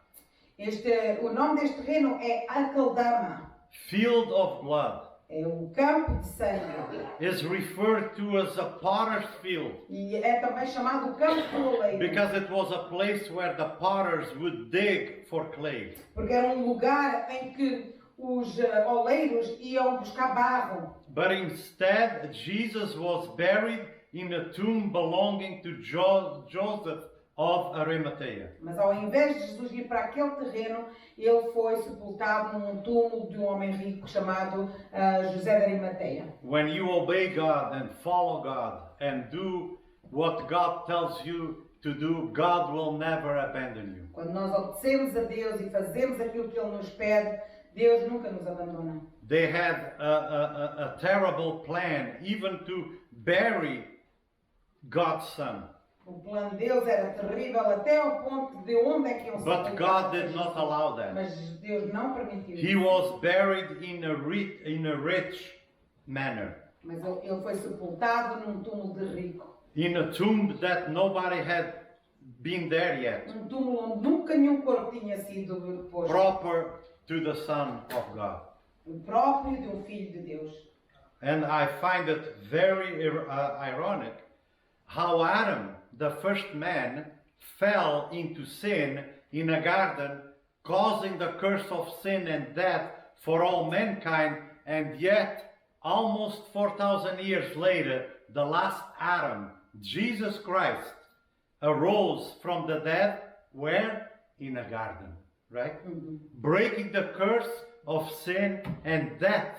O nome deste terreno é Akaldama, field of blood. é o campo de sangue. Is referred to as a potter's field E é também chamado o campo do oleiro. because it was a place where the potters would dig for clay. Porque era um lugar em que os oleiros iam buscar barro. But instead, Jesus was buried in a tomb belonging to Joseph of Arimathea. Mas ao invés de Jesus ir para aquele terreno, ele foi sepultado num túmulo de um homem rico chamado José de Arimateia. When you obey God and follow God and do what God tells you to do, God will never abandon you. Quando nós obedecemos a Deus e fazemos aquilo que Ele nos pede, Deus nunca nos abandona. They had a terrible plan even to bury God's son. O plano de Deus era terrível até ao ponto de onde é que iam But sepultar God did Jesus. not allow that. Mas Deus não permitiu He isso. was buried in a rich manner, Mas ele foi sepultado num túmulo de rico. in a tomb that nobody had been there yet, Um túmulo onde nunca nenhum corpo tinha sido posto. proper to the Son of God. O próprio de um filho de Deus. And I find it very ironic how Adam, the first man, fell into sin in a garden, causing the curse of sin and death for all mankind, and yet, almost 4,000 years later, the last Adam, Jesus Christ, arose from the dead, where? In a garden, right? Breaking the curse of sin and death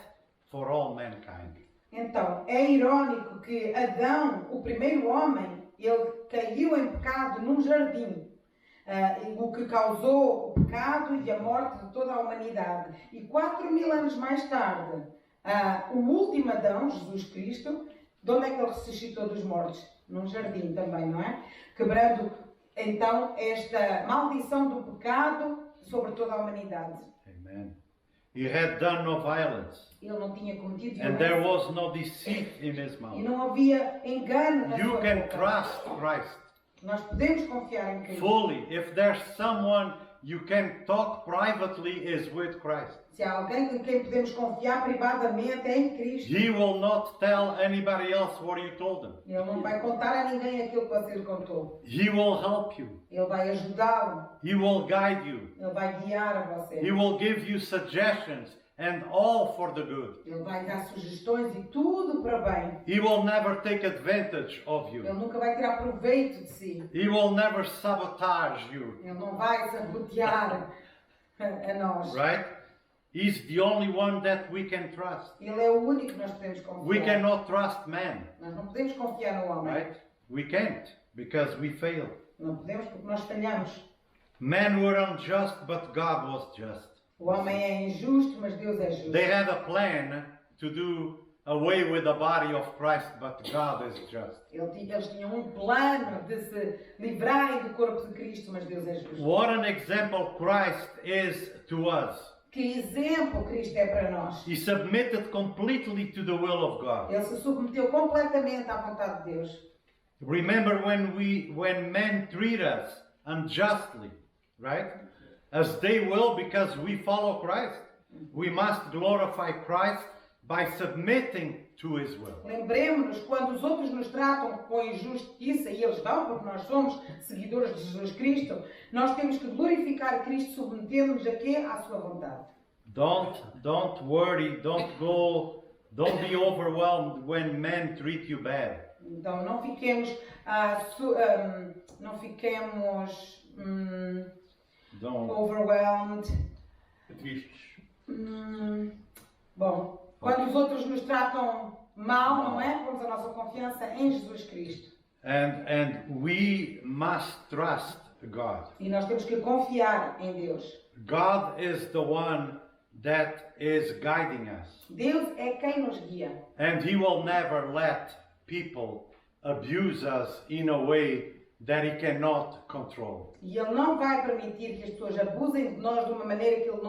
for all mankind. Então, é irônico que Adão, o primeiro homem, ele caiu em pecado num jardim, o que causou o pecado e a morte de toda a humanidade. E 4.000 anos mais tarde, o último Adão, Jesus Cristo, de onde é que ele ressuscitou dos mortos? Num jardim também, não é? Quebrando, então, esta maldição do pecado sobre toda a humanidade. Amen. He had done no violence, Ele não tinha cometido and there violência. was no deceit in his E mouth. não havia engano na You sua can boca. trust Christ Nós podemos confiar em Cristo. fully. If there's someone you can talk privately, is with Christ. Se há alguém em quem podemos confiar privadamente é em Cristo. He will not tell anybody else what you told him. Ele não vai contar a ninguém aquilo que você lhe contou. He will help you. Ele vai ajudá-lo. He will guide you. Ele vai guiar a você. He will give you suggestions, and all for the good. Ele vai dar sugestões e tudo para bem. He will never take advantage of Ele you. nunca vai tirar proveito de si. He will never sabotage you, Ele não vai sabotear a nós. right? He's the only one that we can trust. Ele é o único que nós podemos confiar. We cannot trust man, Nós não podemos confiar no homem. right? We can't because we fail. Não podemos porque nós falhamos. Men were unjust, but God was just. O homem é injusto, mas Deus é justo. They had a plan to do away with the body of Christ, but God is just. Eles tinham um plano de se livrarem do corpo de Cristo, mas Deus é justo. What an example Christ is to us. Que exemplo Cristo é para nós. He submitted completely to the will of God. Ele se submeteu completamente à vontade de Deus. Remember when men treat us unjustly, right? As they will because we follow Christ. We must glorify Christ by submitting to His will. Lembremos-nos, quando os outros nos tratam com injustiça, e eles vão, porque nós somos seguidores de Jesus Cristo, nós temos que glorificar Cristo submetendo-nos a quê? À sua vontade. Don't worry, don't be overwhelmed when men treat you bad. Então não fiquemos, Don't. overwhelmed. Tristes. Bom, quando os outros nos tratam mal, não é? Pomos a nossa confiança em Jesus Cristo. And we must trust God. E nós temos que confiar em Deus. God is the one that is guiding us. Deus é quem nos guia. And He will never let people abuse us in a way that He cannot control. E Ele não vai permitir que as pessoas abusem de nós de uma maneira que Ele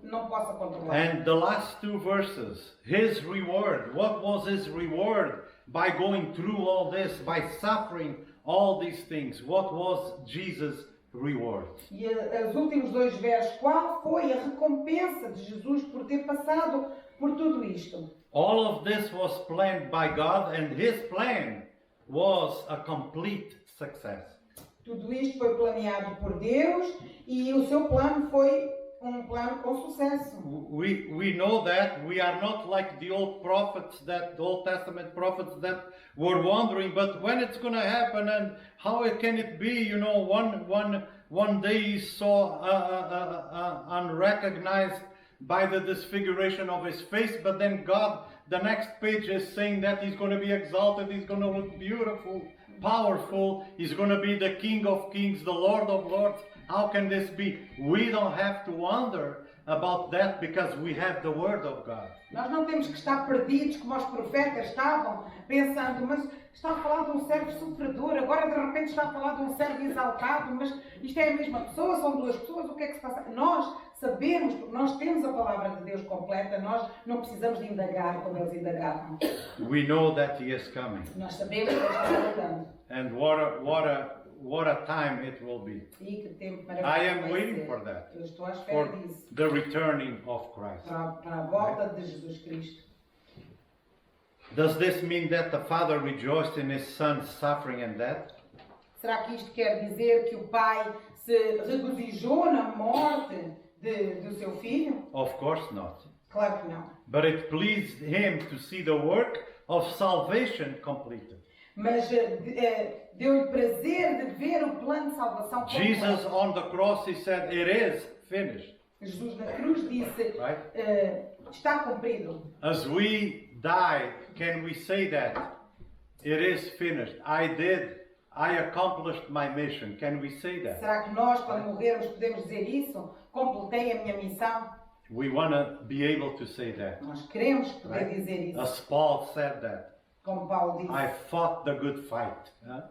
não possa controlar. And the last two verses, His reward. What was His reward by going through all this, by suffering all these things? What was Jesus' reward? E os últimos dois versos, qual foi a recompensa de Jesus por ter passado por tudo isto? All of this was planned by God, and His plan was a complete success. Tudo isto foi planeado por Deus e o seu plano foi plano com sucesso. We know that we are not like the old prophets, the Old Testament prophets that were wondering, but when it's going to happen and how can it be? You know, one day he saw unrecognized by the disfiguration of his face, but then God, the next page is saying that He's going to be exalted, He's going to look beautiful, powerful, He's going to be the King of Kings, the Lord of Lords. How can this be? We don't have to wonder about that because we have the Word of God. Nós não temos que estar perdidos como os profetas estavam, pensando, mas está a falar de um servo sofredor, agora de repente está a falar de um servo exaltado, mas isto é a mesma pessoa, são duas pessoas, o que é que se passa? Nós sabemos, porque nós temos a palavra de Deus completa, nós não precisamos de indagar como eles indagavam. We know that He is coming. Nós sabemos que Ele está voltando. And what a time it will be. E que tempo I maravilhoso am vai waiting ser. for that. Eu estou à espera For disso, the returning of Christ. para a volta de Jesus Cristo. Does this mean that the Father rejoiced in His Son's suffering and death? Será que isto quer dizer que o Pai se regozijou na morte do seu filho? Of course not. Claro que não. But it pleased Him to see the work of salvation completed. Mas deu-lhe prazer de ver o plano de salvação Jesus completo. on the cross, He said, it is finished. Jesus na cruz disse, Right? está cumprido. As we die, can we say that? It is finished. I accomplished my mission. Can we say that? Será que nós, quando morrermos, podemos dizer isso? Completei a minha missão? We want to be able to say that. Nós queremos poder Right? dizer isso. As Paul said that. Como Paulo disse, I fought the good fight. Huh?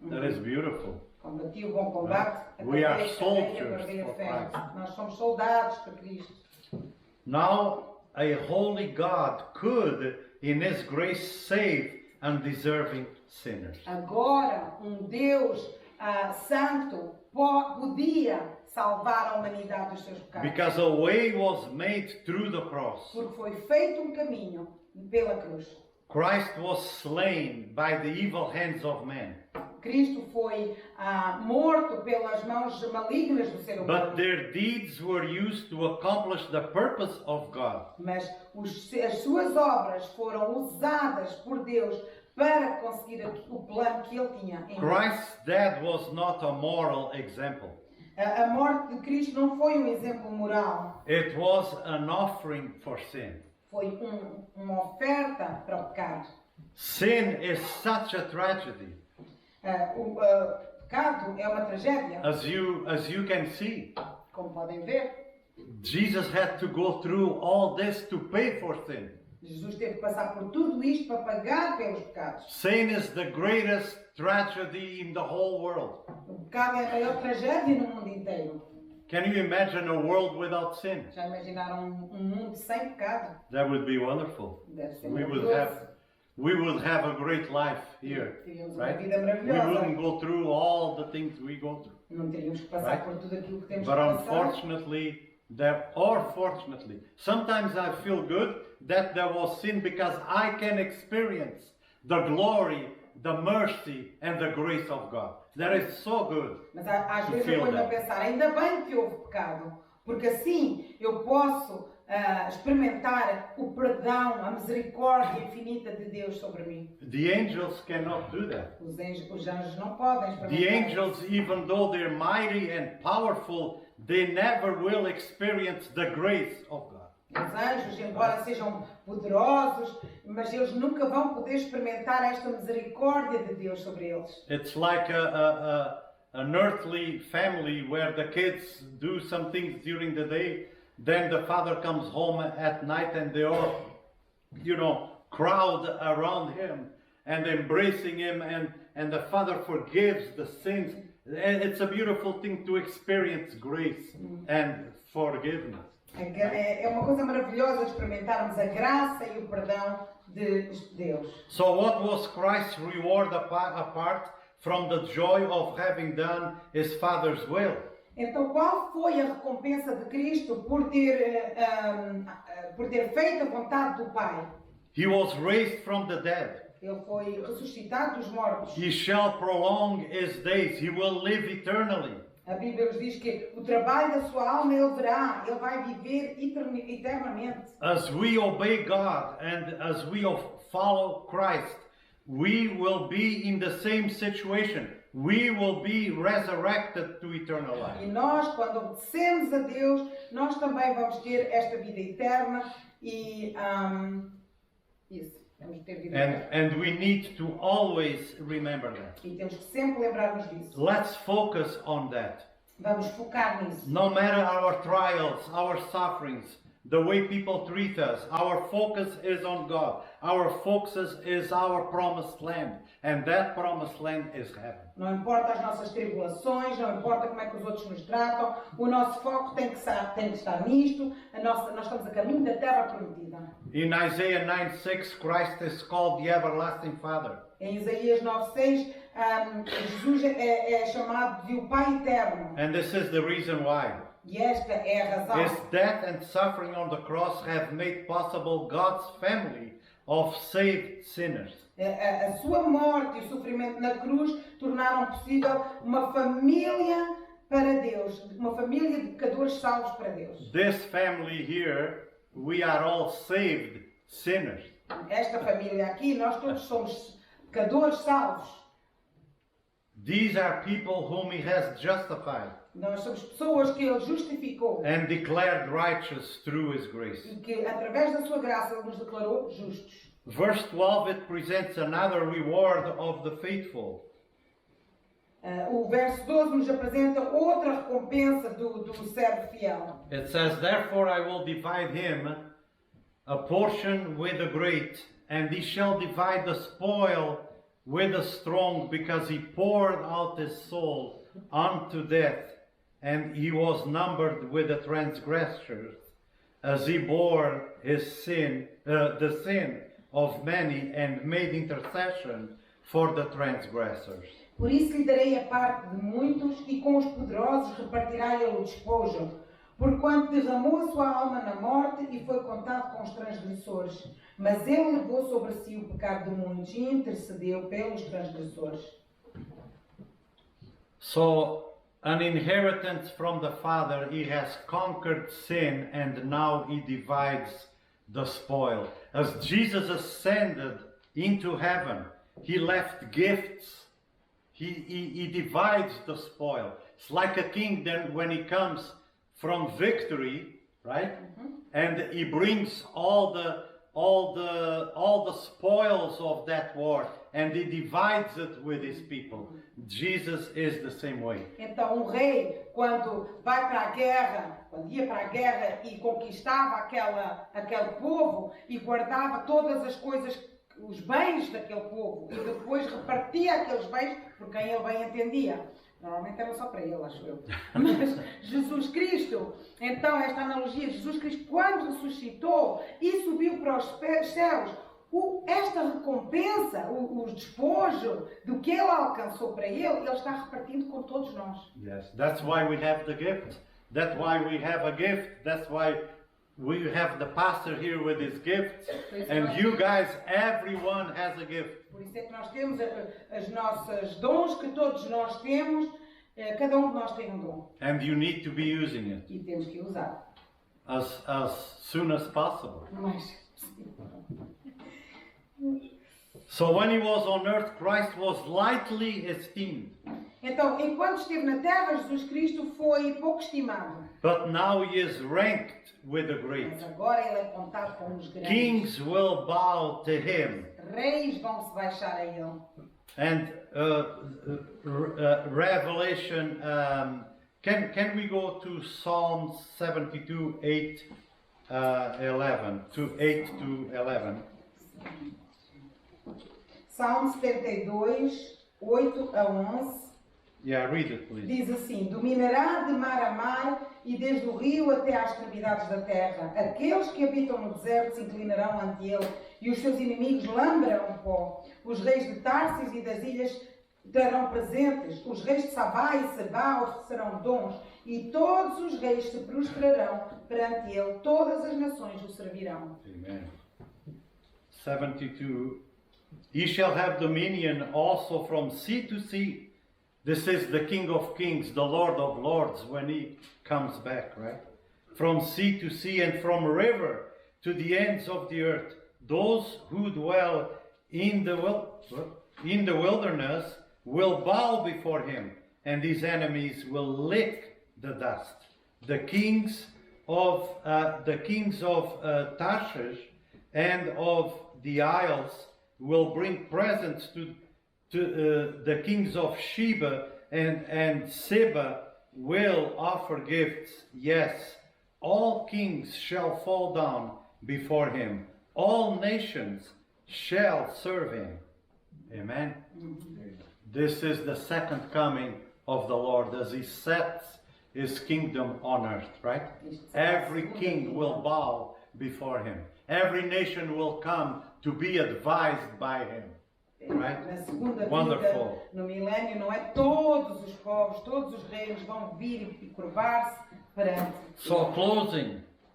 That is beautiful. combati o bom combate. We are acabei a soldiers guerra for fé. Christ. Nós somos soldados para Cristo. Now, a holy God could, in His grace, save undeserving sinners. Agora, Deus santo podia salvar a humanidade dos seus pecados. Because a way was made through the cross. Porque foi feito caminho pela cruz. Christ was slain by the evil hands of men. Cristo foi morto pelas mãos malignas do ser humano. But their deeds were used to accomplish the purpose of God. Mas as suas obras foram usadas por Deus para conseguir o plano que Ele tinha em mente. Christ's death was not a moral example. A morte de Cristo não foi um exemplo moral. It was an offering for sin. Foi uma oferta para o pecado. Sin is such a tragedy, O pecado é uma tragédia, as you can see. como podem ver. Jesus had to go through all this to pay for sin. Jesus teve que passar por tudo isto para pagar pelos pecados. Sin is the greatest tragedy in the whole world. O pecado é a maior tragédia no mundo inteiro. Can you imagine a world without sin? Já imaginaram mundo sem pecado? That would be wonderful. Deve ser We would maravilhoso. have a great life here, Teríamos uma right? vida We maravilhosa. wouldn't go through all the things we go through. Não teríamos que passar Right? por tudo aquilo que temos But que passar. unfortunately, or fortunately, sometimes I feel good that there was sin because I can experience the glory, the mercy, and the grace of God. That is so good. Mas às To vezes eu feel ponho a that. pensar, ainda bem que houve pecado, porque assim eu posso experimentar o perdão, a misericórdia infinita de Deus sobre mim. The angels cannot do that. Os anjos não podem The experimentar. angels, even though they're mighty and powerful, they never will experience the grace of God. Os anjos, embora sejam poderosos, mas eles nunca vão poder experimentar esta misericórdia de Deus sobre eles. It's like an earthly family where the kids do some things during the day, then the father comes home at night and they all, crowd around him and embracing him, and the father forgives the sins. And it's a beautiful thing to experience grace and forgiveness. É uma coisa maravilhosa de experimentarmos a graça e o perdão de Deus. So what was Christ's reward apart from the joy of having done his Father's will? Então, qual foi a recompensa de Cristo por ter feito a vontade do Pai? He was raised from the dead. Ele foi ressuscitado dos mortos. He shall prolong his days. He will live eternally. A Bíblia nos diz que o trabalho da sua alma ele verá, ele vai viver eternamente. As we obey God and as we follow Christ, we will be in the same situation. We will be resurrected to eternal E life. nós, quando obedecemos a Deus, nós também vamos ter esta vida eterna e isso, vamos ter vida eterna. And we need to always remember that. E temos que sempre lembrar-nos disso. Let's focus on that. Vamos focar nisso. No matter our trials, our sufferings, the way people treat us, our focus is on God. Our focus is our promised land. And that promised land is heaven. Não importa as nossas tribulações, não importa como é que os outros nos tratam, o nosso foco tem que estar nisto, nós estamos a caminho da terra prometida. In Isaiah 9:6, Christ is called the everlasting Father. Em Isaías 9:6, Jesus é chamado de o Pai Eterno. And this is the reason why. E esta é a razão. His death and suffering on the cross have made possible God's family of saved sinners. A sua morte e o sofrimento na cruz tornaram possível uma família para Deus, uma família de pecadores salvos para Deus. This family here, we are all saved sinners. Esta família aqui, nós todos somos pecadores salvos. These are people whom he has justified Nós somos pessoas que Ele justificou and declared righteous through his grace. e que, através da sua graça, Ele nos declarou justos. Verse 12, it presents another reward of the faithful. O verso 12 nos apresenta outra recompensa do servo fiel. It says, therefore I will divide him a portion with the great, and he shall divide the spoil with the strong, because he poured out his soul unto death, and he was numbered with the transgressors, as he bore his sin, the sin of many, and made intercession for the transgressors. Por isso lhe darei a parte de muitos, e com os poderosos repartirá ele o despojo, porquanto derramou a sua alma na morte e foi contado com os transgressores. Mas ele levou sobre si o pecado de muitos e intercedeu pelos transgressores. So, an inheritance from the Father, he has conquered sin, and now he divides the spoil. As Jesus ascended into heaven, he left gifts. He divides the spoil. It's like a king then when he comes from victory, right? And he brings all the spoils of that war, and he divides it with his people. Jesus is the same way. Então rei, quando vai para a guerra, quando ia para a guerra e conquistava aquele povo e guardava todas as coisas, os bens daquele povo, e depois repartia aqueles bens por quem ele bem entendia. Normalmente era só para ele, acho eu. Mas Jesus Cristo, então esta analogia, Jesus Cristo quando ressuscitou e subiu para os céus, esta recompensa, o despojo do que ele alcançou para ele está repartindo com todos nós. Yes, that's why we have the gift. That's why we have a gift. That's why we have the pastor here with his gifts. And you guys, everyone has a gift. Por isso é que nós temos as nossas dons que todos nós temos, cada um de nós tem um dom And you need to be using it e temos que usar as soon as possible. o mais possível. So when he was on earth, Christ was lightly esteemed. Então, enquanto esteve na terra, Jesus Cristo foi pouco estimado. But now he is ranked with the great. Mas agora ele é contado com os grandes. Kings will bow to him. Reis vão se baixar a ele. And Revelation, can we go to Psalm 72, 8, 11, to 8 to 11? Salmo 72, 8 a 11. Yeah, read it, please. Diz assim: dominará de mar a mar e desde o rio até às extremidades da terra. Aqueles que habitam no deserto se inclinarão ante ele e os seus inimigos lamberão pó. Os reis de Tarsis e das ilhas darão presentes. Os reis de Sabá e Sebá oferecerão dons e todos os reis se prostrarão perante ele. Todas as nações o servirão. Amen. 72. He shall have dominion also from sea to sea. This is the King of Kings, the Lord of Lords, when he comes back, right? From sea to sea and from river to the ends of the earth. Those who dwell in the wilderness will bow before him, and his enemies will lick the dust. The kings of Tarshish and of the isles will bring presents to the kings of Sheba, and Seba will offer gifts. Yes, all kings shall fall down before him. All nations shall serve him. Amen. This is the second coming of the Lord as he sets his kingdom on earth, right? Every king will bow before him. Every nation will come to be advised by him. Right? Na segunda Wonderful. vida, no milénio, não é? Todos os povos, todos os reis vão vir e curvar-se perante. So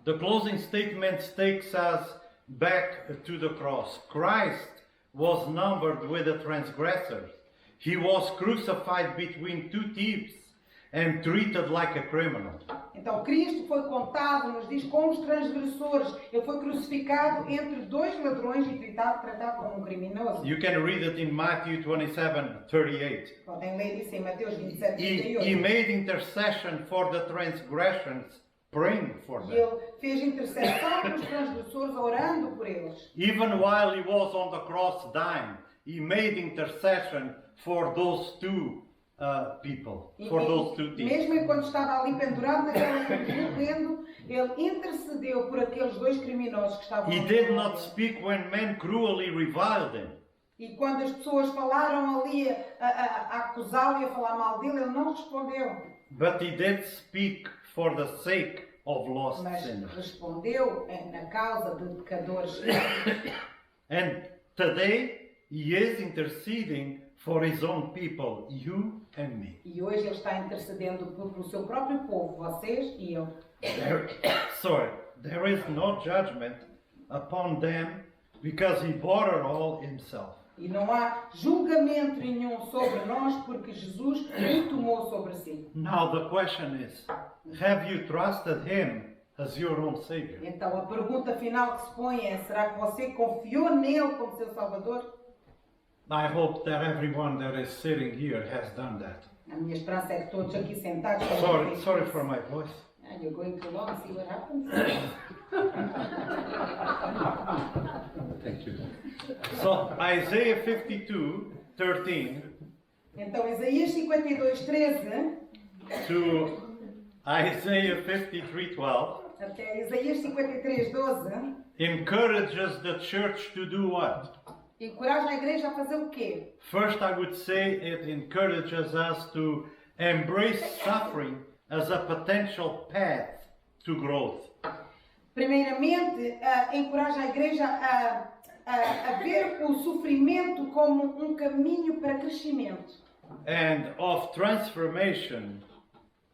the closing statement takes us back to the cross. Christ was numbered with the transgressors. He was crucified between two thieves and treated like a criminal. Então Cristo foi contado, nos diz, com os transgressores. Ele foi crucificado entre dois ladrões e tratado como um criminoso. You can read it in Matthew 27:38. Podem ler isso em Mateus 27, He 38. made intercession for the transgressions, praying for E them. ele fez intercessão pelos transgressores, orando por eles. Even while he was on the cross dying, he made intercession for those two people, for those two thieves. Mesmo enquanto estava ali pendurado naquela cruz, morrendo, ele intercedeu por aqueles dois criminosos que estavam He ali. did not speak when men cruelly reviled him. E quando as pessoas falaram ali a acusá-lo e a falar mal dele, ele não respondeu. But he did speak for the sake of lost Mas sinners. respondeu na causa de pecadores. And today he is interceding for his own people, you and me. E hoje ele está intercedendo pelo seu próprio povo, vocês e eu. There is no judgment upon them because he bore it all himself. E não há julgamento nenhum sobre nós porque Jesus o tomou sobre si. Now the question is, have you trusted him as your own Savior? Então a pergunta final que se põe é: será que você confiou nele como seu Salvador? I hope that everyone that is sitting here has done that. A minha esperança é que todos aqui sentados. Sorry for my voice. And you're going too long, see what happens? Thank you. So Isaiah 52:13 Então Isaías 52:13 to Isaiah 53:12 até Isaías 53:12 encourages the church to do what? encoraja a igreja a fazer o quê? First, I would say it encourages us to embrace suffering as a potential path to growth. Primeiramente, encoraja a igreja a ver o sofrimento como um caminho para crescimento And of transformation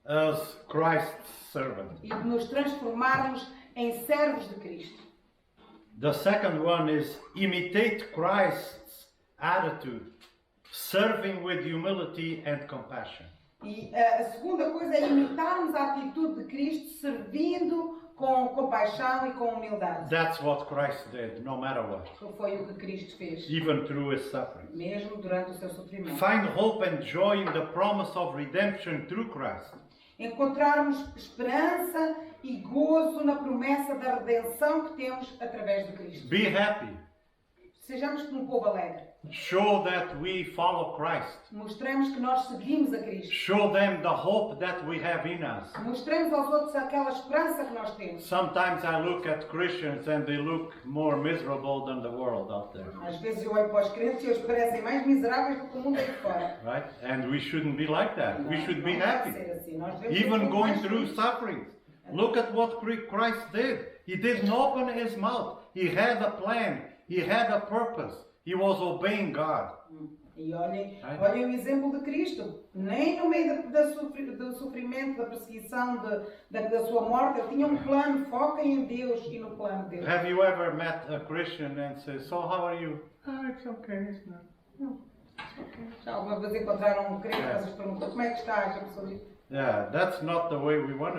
as Christ's servant. e de nos transformarmos em servos de Cristo. The second one is imitate Christ's attitude, serving with humility and compassion. E a segunda coisa é imitarmos a atitude de Cristo, servindo com compaixão e com humildade. That's what Christ did, no matter what, Que foi o que Cristo fez, even through his suffering. mesmo durante o seu sofrimento. Find hope and joy in the promise of redemption through Christ. Encontrarmos esperança e gozo na promessa da redenção que temos através de Cristo. Be happy. Sejamos como um povo alegre. Show that we follow Christ. Mostremos que nós seguimos a Cristo. Show them the hope that we have in us. Mostremos aos outros aquela esperança que nós temos. Sometimes I look at Christians and they look more miserable than the world out there. Às vezes eu olho para os crentes e eles parecem mais miseráveis do que o mundo aí fora. Right? And we shouldn't be like that. We should be Não deve happy. ser assim. Nós devemos Even ser going mais through felizes. suffering. Look at what Christ did. He didn't open his mouth. He had a plan. He had a purpose. He was obeying God. E olhem o exemplo de Cristo. Nem no meio do sofrimento, da perseguição, da sua morte, ele tinha um plano. Foquem em Deus e no plano de Deus. Have you ever met a Christian and say, "So how are you?" "Oh, it's okay, it's not." Já alguma vez encontraram um crente e vocês perguntam como é que estás? A pessoa diz, Yeah, that's not the way we want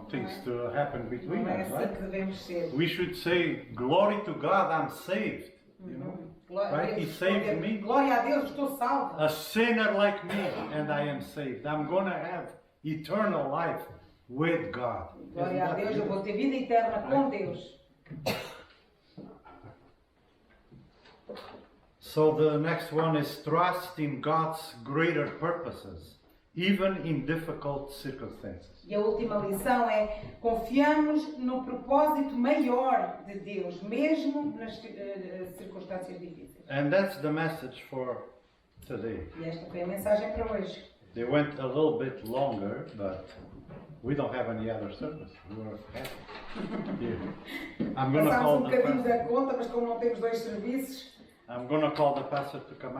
things to happen between não é us, assim right? que devemos ser. We should say, "Glory to God, I'm saved." You know, Glória a right? He Deus, saved me. Glória a Deus, estou salvo. A sinner like me, and I am saved. I'm gonna have eternal life with God. Isn't Glória a that Deus, eu beautiful? vou ter vida eterna com Deus. So the next one is trust in God's greater purposes, even in difficult circumstances. E a última lição é confiamos no propósito maior de Deus, mesmo nas circunstâncias difíceis. And that's the message for today. E esta foi a mensagem para hoje. They went a little bit longer, but we don't have any other service. We're happy here. I'm gonna Passámos call um the bocadinho pastor. da conta, mas como não temos dois serviços, I'm gonna call the pastor to come out.